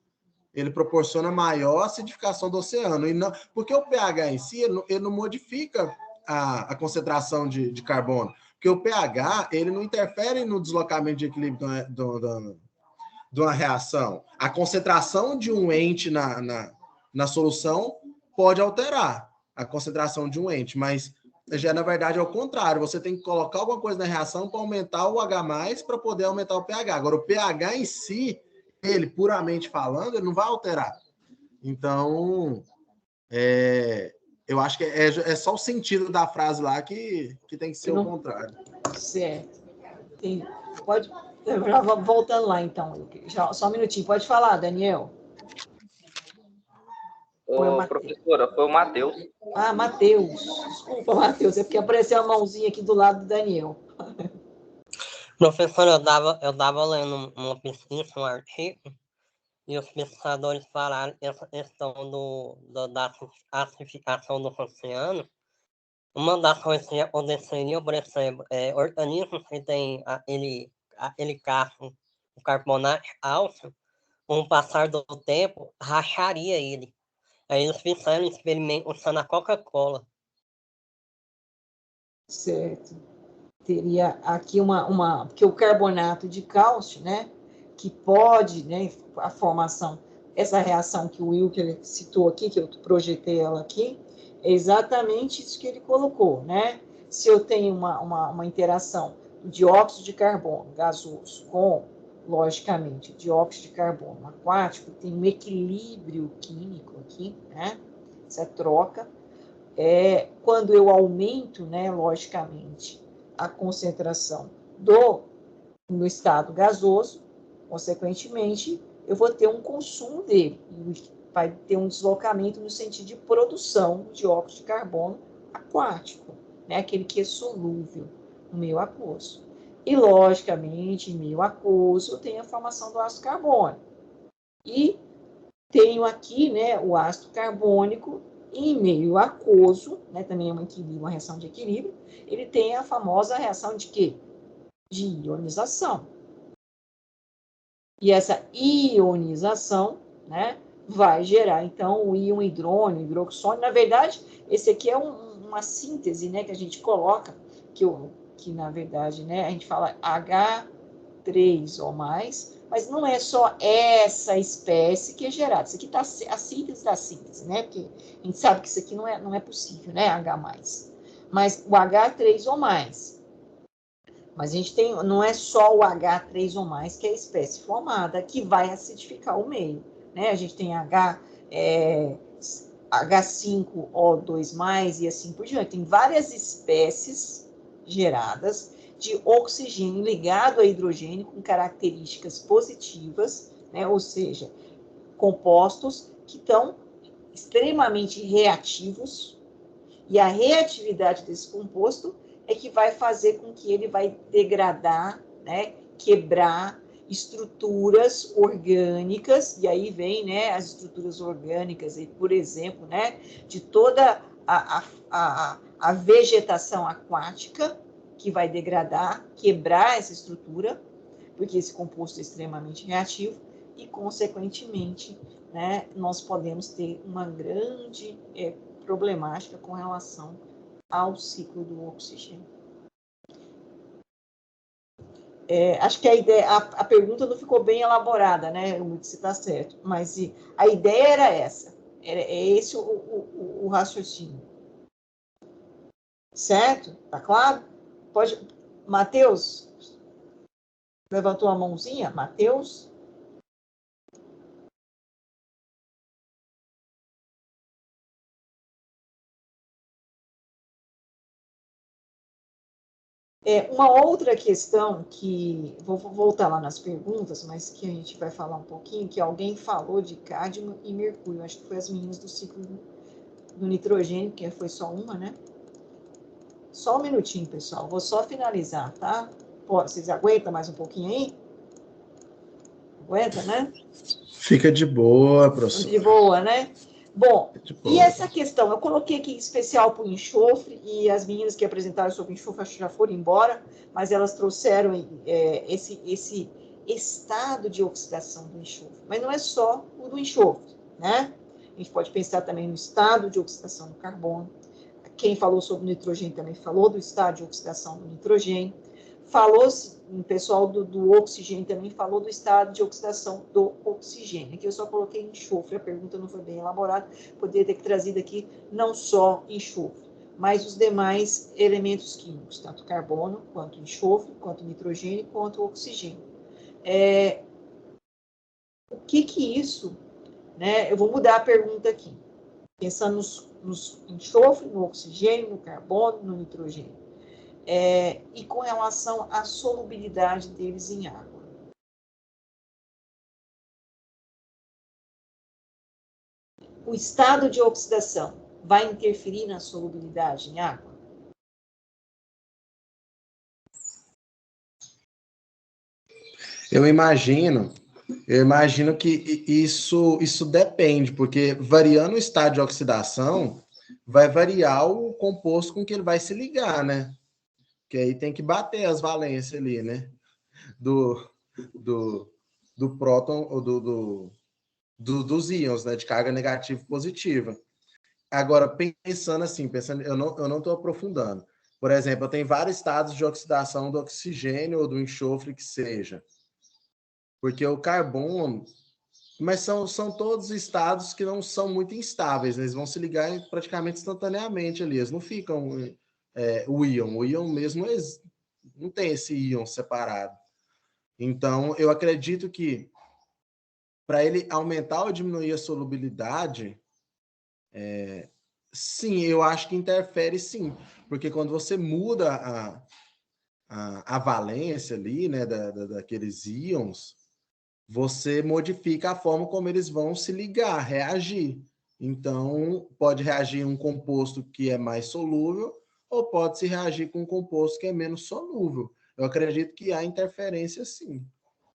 ele proporciona maior acidificação do oceano. E não, porque o pH em si, ele não modifica a concentração de carbono. Porque o pH, ele não interfere no deslocamento de equilíbrio de uma reação. A concentração de um ente na solução pode alterar a concentração de um ente, mas já na verdade é o contrário. Você tem que colocar alguma coisa na reação para aumentar o H+, para poder aumentar o pH. Agora, o pH em si, ele, puramente falando, ele não vai alterar. Então, eu acho que é só o sentido da frase lá que tem que ser o contrário. Certo. Pode... Já voltando lá, então. Só um minutinho. Pode falar, Daniel. Professora, foi o Matheus. Ah, Matheus. Desculpa, Matheus. É porque apareceu a mãozinha aqui do lado do Daniel. Professora, eu estava lendo uma pesquisa, um artigo, e os pesquisadores falaram essa questão da acidificação do oceano. Uma das coisas que aconteceria, por exemplo, organismos que têm aquele o carbonato alto, com o passar do tempo, racharia ele. Aí eles fizeram um experimento usando a Coca-Cola. Certo. Teria aqui porque o carbonato de cálcio, né, que pode, né, a formação, essa reação que o Wilker citou aqui, que eu projetei ela aqui, é exatamente isso que ele colocou, né? Se eu tenho uma interação do dióxido de carbono gasoso com, logicamente, dióxido de carbono aquático, tem um equilíbrio químico aqui, né? Essa troca. Quando eu aumento, né, logicamente, a concentração no estado gasoso, consequentemente, eu vou ter um consumo dele, e vai ter um deslocamento no sentido de produção de dióxido de carbono aquático, né, aquele que é solúvel no meio aquoso. E, logicamente, em meio aquoso, tem a formação do ácido carbônico. E tenho aqui, né, o ácido carbônico em meio aquoso, né, também é uma reação de equilíbrio, ele tem a famosa reação de quê? De ionização. E essa ionização, né, vai gerar, então, o íon hidrônio, hidroxônio. Na verdade, esse aqui é uma síntese, né, que a gente coloca, que na verdade, né, a gente fala H3 ou mais, mas não é só essa espécie que é gerada. Isso aqui está a síntese da síntese, né? Porque a gente sabe que isso aqui não é possível, né? H+. Mas o H3 ou mais. Mas a gente tem, não é só o H3 ou mais que é a espécie formada, que vai acidificar o meio, né? A gente tem H5O2+, e assim por diante. Tem várias espécies geradas de oxigênio ligado a hidrogênio com características positivas, né? Ou seja, compostos que estão extremamente reativos, e a reatividade desse composto é que vai fazer com que ele vai degradar, né? Quebrar estruturas orgânicas, e aí vem, né, as estruturas orgânicas, por exemplo, né, de toda a vegetação aquática, que vai degradar, quebrar essa estrutura, porque esse composto é extremamente reativo, e, consequentemente, né, nós podemos ter uma grande problemática com relação ao ciclo do oxigênio. Acho que a pergunta não ficou bem elaborada, né? Se está certo, mas a ideia era essa. É esse o raciocínio. Certo? Tá claro? Pode. Matheus? Levantou a mãozinha? Matheus? Uma outra questão que, vou voltar lá nas perguntas, mas que a gente vai falar um pouquinho, que alguém falou de cádmio e mercúrio, acho que foi as meninas do ciclo do nitrogênio, que foi só uma, né? Só um minutinho, pessoal, vou só finalizar, tá? Vocês aguentam mais um pouquinho aí? Aguenta, né? Fica de boa, professor. De boa, né? Bom, e essa questão, eu coloquei aqui em especial para o enxofre, e as meninas que apresentaram sobre o enxofre acho que já foram embora, mas elas trouxeram esse estado de oxidação do enxofre. Mas não é só o do enxofre, né? A gente pode pensar também no estado de oxidação do carbono. Quem falou sobre o nitrogênio também falou do estado de oxidação do nitrogênio. Falou-se, o pessoal do oxigênio também falou do estado de oxidação do oxigênio. Aqui eu só coloquei enxofre, a pergunta não foi bem elaborada, poderia ter trazido aqui não só enxofre, mas os demais elementos químicos, tanto carbono, quanto enxofre, quanto nitrogênio, quanto oxigênio. O que isso, né? Eu vou mudar a pergunta aqui, pensando nos enxofre, no oxigênio, no carbono, no nitrogênio. E com relação à solubilidade deles em água. O estado de oxidação vai interferir na solubilidade em água? Eu imagino que isso depende, porque variando o estado de oxidação, vai variar o composto com que ele vai se ligar, né? Que aí tem que bater as valências ali, né? Do próton ou dos íons, né? De carga negativa e positiva. Agora, pensando, eu não estou aprofundando. Por exemplo, eu tenho vários estados de oxidação do oxigênio ou do enxofre que seja. Porque o carbono... Mas são todos estados que não são muito instáveis, né? Eles vão se ligar praticamente instantaneamente ali. Eles não ficam... O íon mesmo não tem esse íon separado. Então, eu acredito que para ele aumentar ou diminuir a solubilidade, sim, eu acho que interfere sim, porque quando você muda a valência ali, né, daqueles íons, você modifica a forma como eles vão se ligar, reagir. Então, pode reagir um composto que é mais solúvel, ou pode se reagir com um composto que é menos solúvel. eu acredito que há interferência, sim.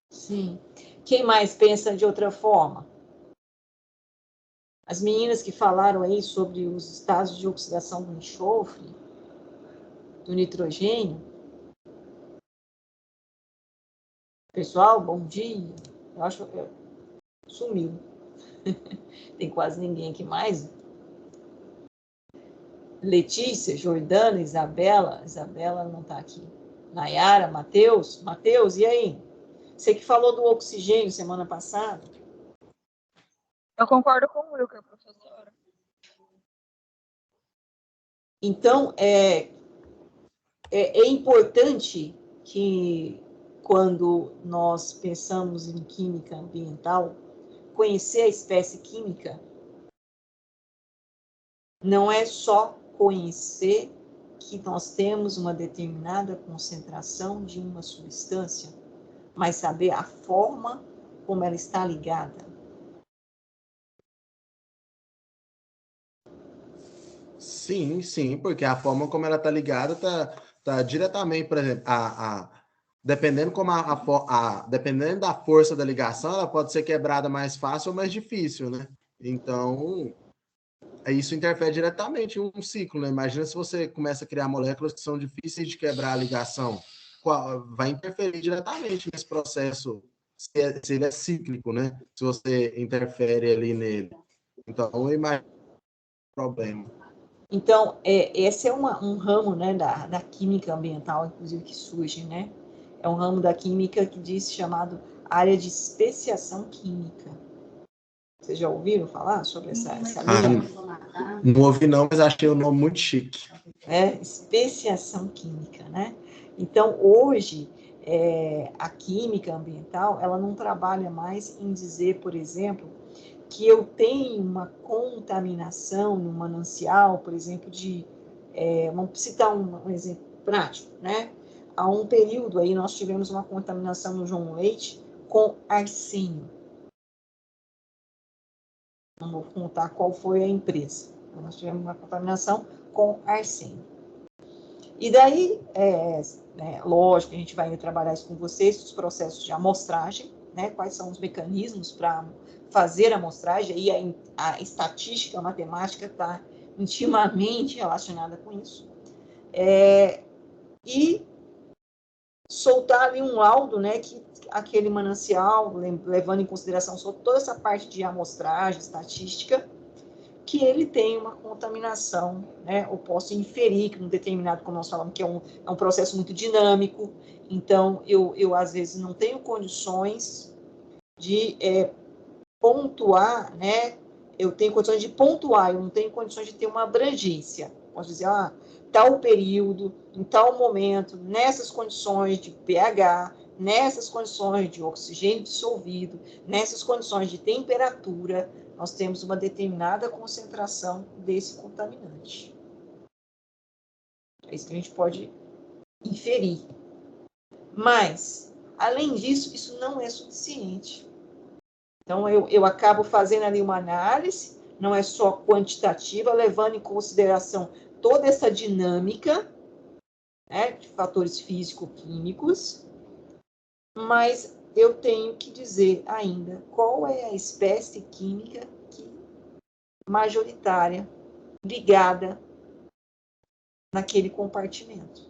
Sim. Quem mais pensa de outra forma? As meninas que falaram aí sobre os estados de oxidação do enxofre, do nitrogênio. Pessoal, bom dia. Eu acho que sumiu. Tem quase ninguém aqui mais. Letícia, Jordana, Isabela. Isabela não está aqui. Nayara, Matheus. Matheus, e aí? Você que falou do oxigênio semana passada. Eu concordo com o Wilker, professora. Então, é importante que, quando nós pensamos em química ambiental, conhecer a espécie química não é só conhecer que nós temos uma determinada concentração de uma substância, mas saber a forma como ela está ligada. Sim, sim, porque a forma como ela está ligada tá diretamente, por exemplo, dependendo dependendo da força da ligação, ela pode ser quebrada mais fácil ou mais difícil, né? Então, isso interfere diretamente em um ciclo, né? Imagina se você começa a criar moléculas que são difíceis de quebrar a ligação, vai interferir diretamente nesse processo, se ele é cíclico, né? Se você interfere ali nele. Então, eu imagino o problema. Então, esse é um ramo, né, da química ambiental, inclusive, que surge, né? É um ramo da química que diz chamado área de especiação química. Vocês já ouviram falar sobre essa linha? Não ouvi não, mas achei o nome muito chique. Especiação química, né? Então, hoje, a química ambiental, ela não trabalha mais em dizer, por exemplo, que eu tenho uma contaminação no manancial, por exemplo, vamos citar um exemplo prático, né? Há um período aí nós tivemos uma contaminação no João Leite com arsênio. Não vou contar qual foi a empresa. Nós tivemos uma contaminação com arsênio. E daí, lógico, a gente vai trabalhar isso com vocês, os processos de amostragem, né? Quais são os mecanismos para fazer a amostragem, e a estatística, a matemática está intimamente relacionada com isso. E soltar ali um laudo, né, que aquele manancial, levando em consideração toda essa parte de amostragem, estatística, que ele tem uma contaminação, né? Eu posso inferir que um determinado, como nós falamos, que é um processo muito dinâmico, então eu às vezes não tenho condições de pontuar, né? Eu tenho condições de pontuar, eu não tenho condições de ter uma abrangência. Posso dizer, tal período, em tal momento, nessas condições de pH, nessas condições de oxigênio dissolvido, nessas condições de temperatura, nós temos uma determinada concentração desse contaminante. É isso que a gente pode inferir. Mas, além disso, isso não é suficiente. Então, eu acabo fazendo ali uma análise, não é só quantitativa, levando em consideração toda essa dinâmica, né, de fatores físico-químicos, mas eu tenho que dizer ainda qual é a espécie química majoritária ligada naquele compartimento.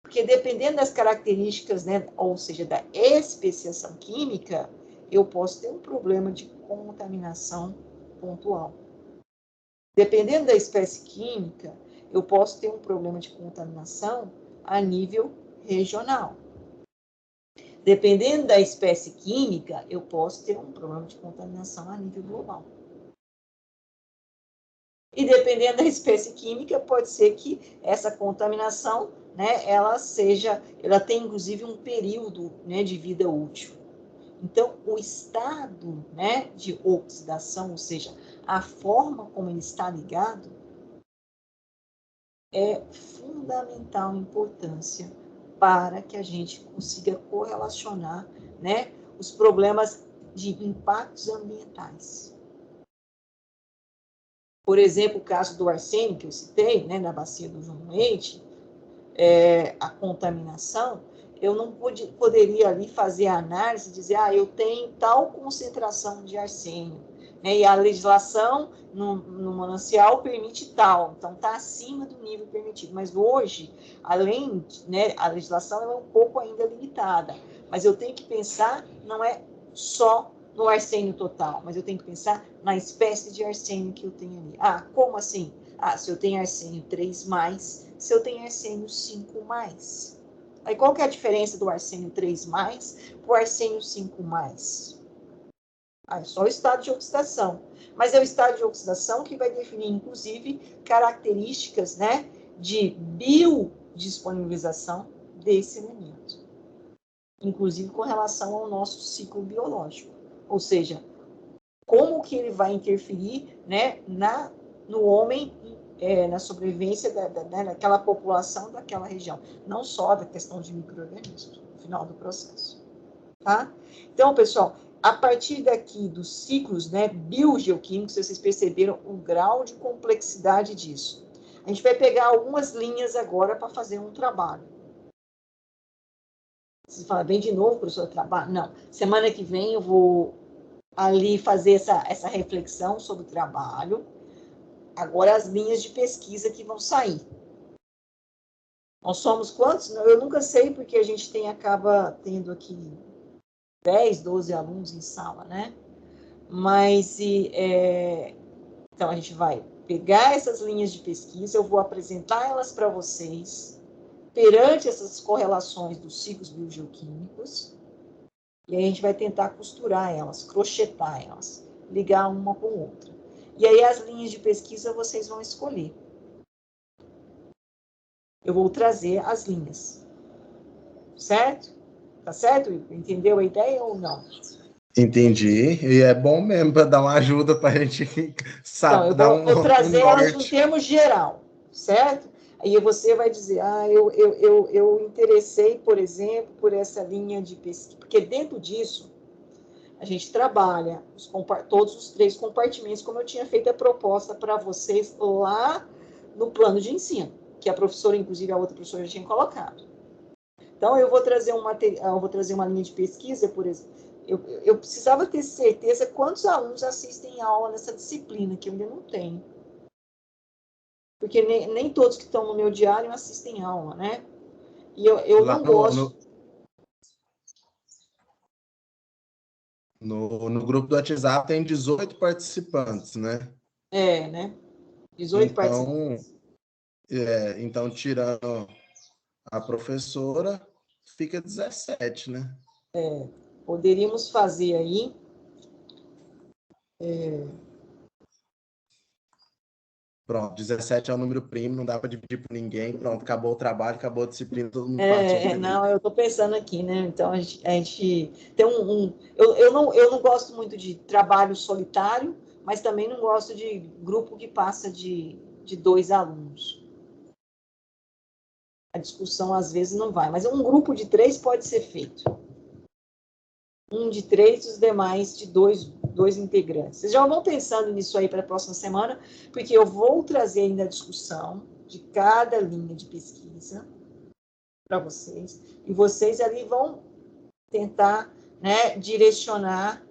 Porque dependendo das características, né, ou seja, da especiação química, eu posso ter um problema de contaminação pontual. Dependendo da espécie química, eu posso ter um problema de contaminação a nível regional. Dependendo da espécie química, eu posso ter um problema de contaminação a nível global. E dependendo da espécie química, pode ser que essa contaminação, né, ela tenha inclusive um período, né, de vida útil. Então, o estado, né, de oxidação, ou seja, a forma como ele está ligado, é fundamental importância para que a gente consiga correlacionar, né, os problemas de impactos ambientais. Por exemplo, o caso do arsênio que eu citei, né, na bacia do João Leite, a contaminação, eu não poderia ali fazer a análise e dizer, eu tenho tal concentração de arsênio, né? E a legislação no manancial permite tal, então está acima do nível permitido. Mas hoje, além, né, a legislação é um pouco ainda limitada, mas eu tenho que pensar, não é só no arsênio total, mas eu tenho que pensar na espécie de arsênio que eu tenho ali. Como assim? Se eu tenho arsênio 3+, se eu tenho arsênio 5+. Aí qual que é a diferença do arsênio 3+ para o arsênio 5+? É só o estado de oxidação. Mas é o estado de oxidação que vai definir, inclusive, características, né, de biodisponibilização desse elemento. Inclusive com relação ao nosso ciclo biológico. Ou seja, como que ele vai interferir, né, no homem, na sobrevivência daquela população, daquela região. Não só da questão de micro-organismos, no final do processo. Tá? Então, pessoal, a partir daqui dos ciclos, né, biogeoquímicos, vocês perceberam o grau de complexidade disso. A gente vai pegar algumas linhas agora para fazer um trabalho. Você fala, bem de novo, professor, trabalho? Não. Semana que vem eu vou ali fazer essa reflexão sobre o trabalho. Agora as linhas de pesquisa que vão sair. Nós somos quantos? Eu nunca sei, porque a gente acaba tendo aqui 10, 12 alunos em sala, né? Mas, então, a gente vai pegar essas linhas de pesquisa, eu vou apresentar elas para vocês, perante essas correlações dos ciclos biogeoquímicos, e aí a gente vai tentar costurar elas, crochetar elas, ligar uma com outra. E aí as linhas de pesquisa vocês vão escolher. Eu vou trazer as linhas. Certo? Tá certo? Entendeu a ideia ou não? Entendi. E é bom mesmo para dar uma ajuda para a gente saber. Então, eu vou trazer elas no termo geral, certo? Aí você vai dizer, eu interessei, por exemplo, por essa linha de pesquisa. Porque dentro disso, a gente trabalha todos os 3 compartimentos, como eu tinha feito a proposta para vocês lá no plano de ensino, que a professora, inclusive a outra professora, já tinha colocado. Então, eu vou trazer uma linha de pesquisa, por exemplo. Eu precisava ter certeza quantos alunos assistem aula nessa disciplina, que eu ainda não tenho. Porque nem todos que estão no meu diário assistem aula, né? E eu não gosto... No grupo do WhatsApp tem 18 participantes, né? Né? 18 participantes. Então, tirando a professora, fica 17, né? Poderíamos fazer aí... Pronto, 17 é o número primo, não dá para dividir por ninguém. Pronto, acabou o trabalho, acabou a disciplina, todo mundo partiu. Não, eu estou pensando aqui, né? Então, a gente tem eu não gosto muito de trabalho solitário, mas também não gosto de grupo que passa de 2 alunos. A discussão, às vezes, não vai. Mas um grupo de 3 pode ser feito. Um de 3 e os demais de 2 integrantes. Vocês já vão pensando nisso aí para a próxima semana, porque eu vou trazer ainda a discussão de cada linha de pesquisa para vocês, e vocês ali vão tentar, né, direcionar,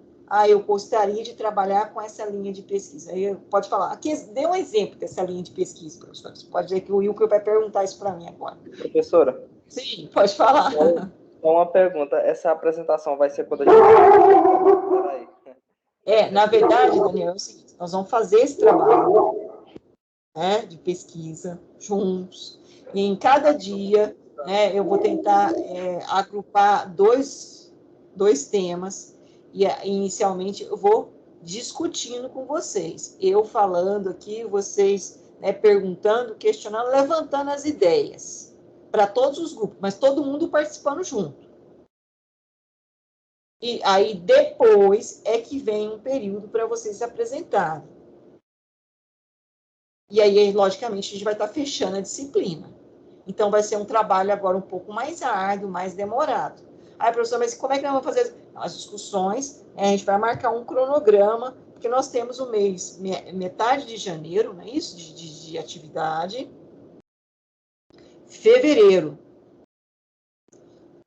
eu gostaria de trabalhar com essa linha de pesquisa. Aí pode falar, aqui dê um exemplo dessa linha de pesquisa, professor. Você pode dizer que o Wilker vai perguntar isso para mim agora. Professora? Sim, pode falar. Só uma pergunta, essa apresentação vai ser quando a gente... Na verdade, Daniel, é o seguinte, nós vamos fazer esse trabalho, né, de pesquisa juntos, e em cada dia, né, eu vou tentar agrupar dois temas, e inicialmente eu vou discutindo com vocês, eu falando aqui, vocês, né, perguntando, questionando, levantando as ideias, para todos os grupos, mas todo mundo participando junto. E aí, depois, é que vem um período para vocês se apresentarem. E aí, logicamente, a gente vai estar fechando a disciplina. Então, vai ser um trabalho agora um pouco mais árduo, mais demorado. Aí, professor, mas como é que nós vamos fazer as discussões? A gente vai marcar um cronograma, porque nós temos o mês, metade de janeiro, não é isso? De atividade. fevereiro.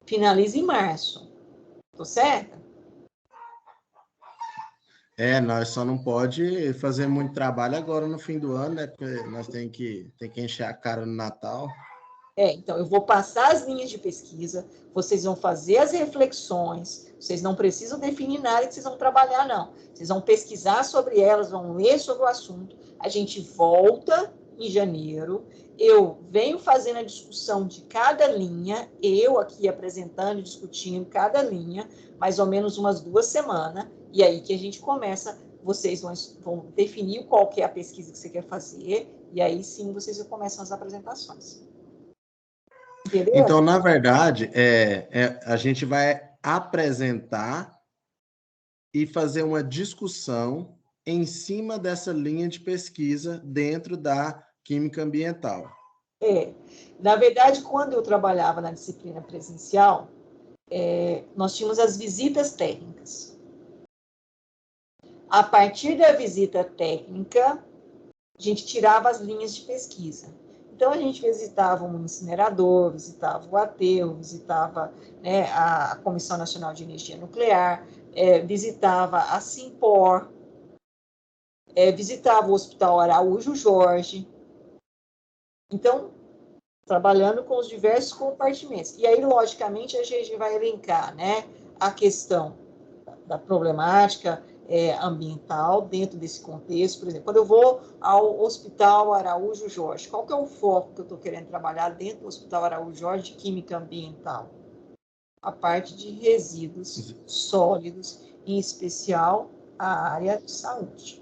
Finaliza em março. Tô certa? Nós só não pode fazer muito trabalho agora no fim do ano, né? Porque nós tem que encher a cara no Natal. Então, eu vou passar as linhas de pesquisa, vocês vão fazer as reflexões, vocês não precisam definir nada que vocês vão trabalhar, não. Vocês vão pesquisar sobre elas, vão ler sobre o assunto, a gente volta em janeiro, eu venho fazendo a discussão de cada linha, eu aqui apresentando e discutindo cada linha, mais ou menos umas 2 semanas, e aí que a gente começa, vocês vão definir qual que é a pesquisa que você quer fazer, e aí sim vocês começam as apresentações. Entendeu? Então, na verdade, a gente vai apresentar e fazer uma discussão em cima dessa linha de pesquisa dentro da química ambiental. Na verdade, quando eu trabalhava na disciplina presencial, nós tínhamos as visitas técnicas. A partir da visita técnica, a gente tirava as linhas de pesquisa. Então, a gente visitava um incinerador, visitava o aterro, visitava, né, a Comissão Nacional de Energia Nuclear, visitava a Simpor, visitava o Hospital Araújo Jorge. Então, trabalhando com os diversos compartimentos. E aí, logicamente, a gente vai elencar, né, a questão da problemática ambiental dentro desse contexto. Por exemplo, quando eu vou ao Hospital Araújo Jorge, qual que é o foco que eu estou querendo trabalhar dentro do Hospital Araújo Jorge de química ambiental? A parte de resíduos sólidos, em especial a área de saúde.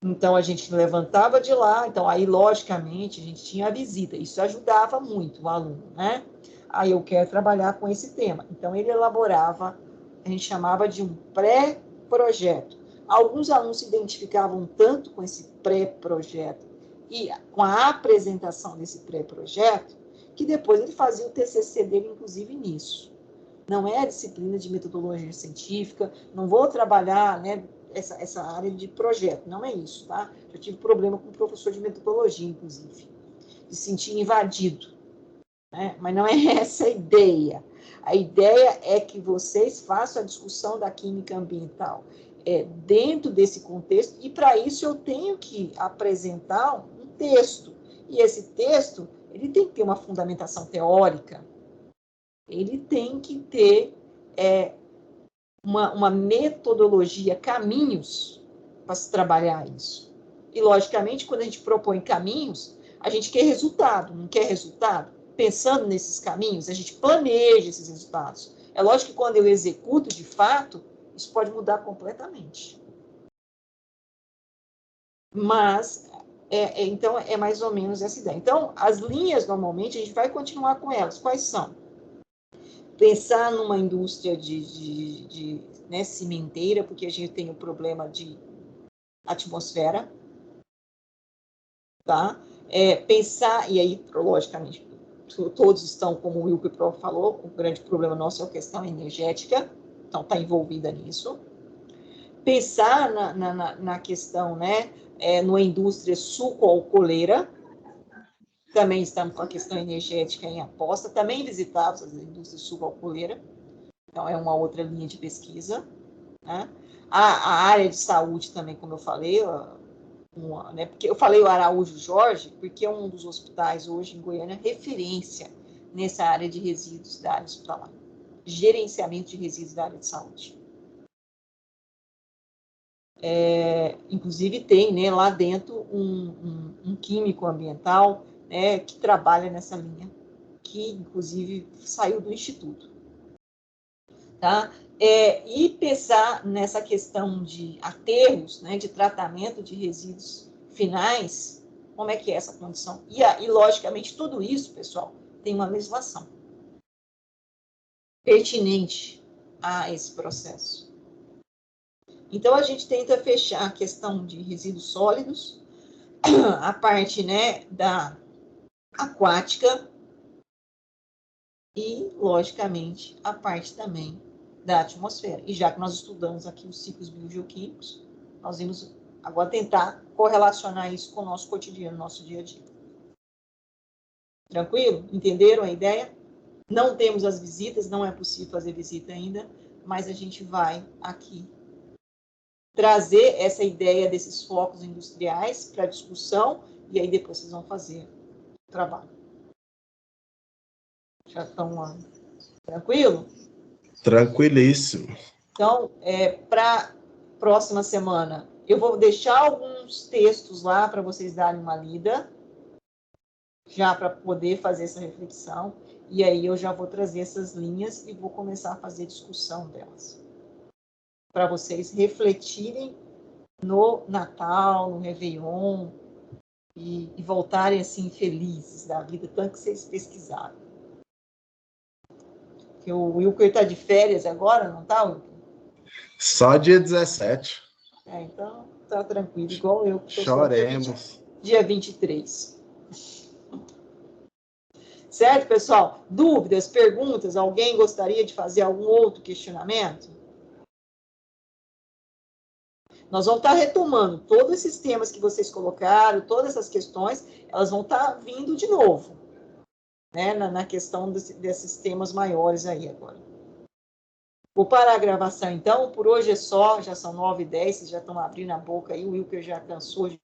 Então, a gente levantava de lá, então aí, logicamente, a gente tinha a visita, isso ajudava muito o aluno, né? Aí eu quero trabalhar com esse tema. Então, ele elaborava, a gente chamava de um pré-projeto. Alguns alunos se identificavam tanto com esse pré-projeto e com a apresentação desse pré-projeto, que depois ele fazia o TCC dele, inclusive, nisso. Não é a disciplina de metodologia científica, não vou trabalhar, né, essa área de projeto, não é isso, tá? Eu tive problema com o professor de metodologia, inclusive, de se sentir invadido, né? Mas não é essa a ideia. A ideia é que vocês façam a discussão da química ambiental dentro desse contexto, e para isso eu tenho que apresentar um texto, e esse texto, ele tem que ter uma fundamentação teórica, ele tem que ter uma metodologia, caminhos para se trabalhar isso. E, logicamente, quando a gente propõe caminhos, a gente quer resultado, não quer resultado? Pensando nesses caminhos, a gente planeja esses resultados. É lógico que quando eu executo, de fato, isso pode mudar completamente. Mas, então, é mais ou menos essa ideia. Então, as linhas, normalmente, a gente vai continuar com elas. Quais são? Pensar numa indústria né, cimenteira, porque a gente tem o problema de atmosfera, tá? Pensar, e aí, logicamente, todos estão, como o Wilker Pro falou, o grande problema nosso é a questão energética, então está envolvida nisso. Pensar na questão, né, numa indústria suco-alcooleira, também estamos com a questão energética em aposta, também visitamos as indústrias suco-alcooleira, então é uma outra linha de pesquisa, né? A área de saúde também, como eu falei, né, porque eu falei o Araújo Jorge, porque é um dos hospitais hoje em Goiânia referência nessa área de resíduos da área hospitalar, gerenciamento de resíduos da área de saúde. Inclusive tem, né, lá dentro um químico ambiental, né, que trabalha nessa linha, que inclusive saiu do instituto, tá? E pensar nessa questão de aterros, né, de tratamento de resíduos finais, como é que é essa condição? E logicamente, tudo isso, pessoal, tem uma legislação pertinente a esse processo. Então, a gente tenta fechar a questão de resíduos sólidos, a parte, né, da aquática e, logicamente, a parte também da atmosfera. E já que nós estudamos aqui os ciclos biogeoquímicos, nós vimos Agora, tentar correlacionar isso com o nosso cotidiano, nosso dia a dia. Tranquilo? Entenderam a ideia? Não temos as visitas, não é possível fazer visita ainda, mas a gente vai aqui trazer essa ideia desses focos industriais para discussão, e aí depois vocês vão fazer o trabalho. Já estão lá. Tranquilo? Tranquilíssimo. Então, para próxima semana, eu vou deixar alguns textos lá para vocês darem uma lida, já para poder fazer essa reflexão, e aí eu já vou trazer essas linhas e vou começar a fazer discussão delas. Para vocês refletirem no Natal, no Réveillon, e voltarem assim felizes da vida, tanto que vocês pesquisaram. Porque o Wilker está de férias agora, não está, Wilker? Só dia 17. Então tá tranquilo, igual eu. Choremos. Dia 23. Certo, pessoal? Dúvidas, perguntas? Alguém gostaria de fazer algum outro questionamento? Nós vamos estar retomando todos esses temas que vocês colocaram, todas essas questões, elas vão estar vindo de novo, né, na questão desses temas maiores aí agora. Vou parar a gravação, então. Por hoje é só, já são 9h10, vocês já estão abrindo a boca aí, o Wilker já cansou de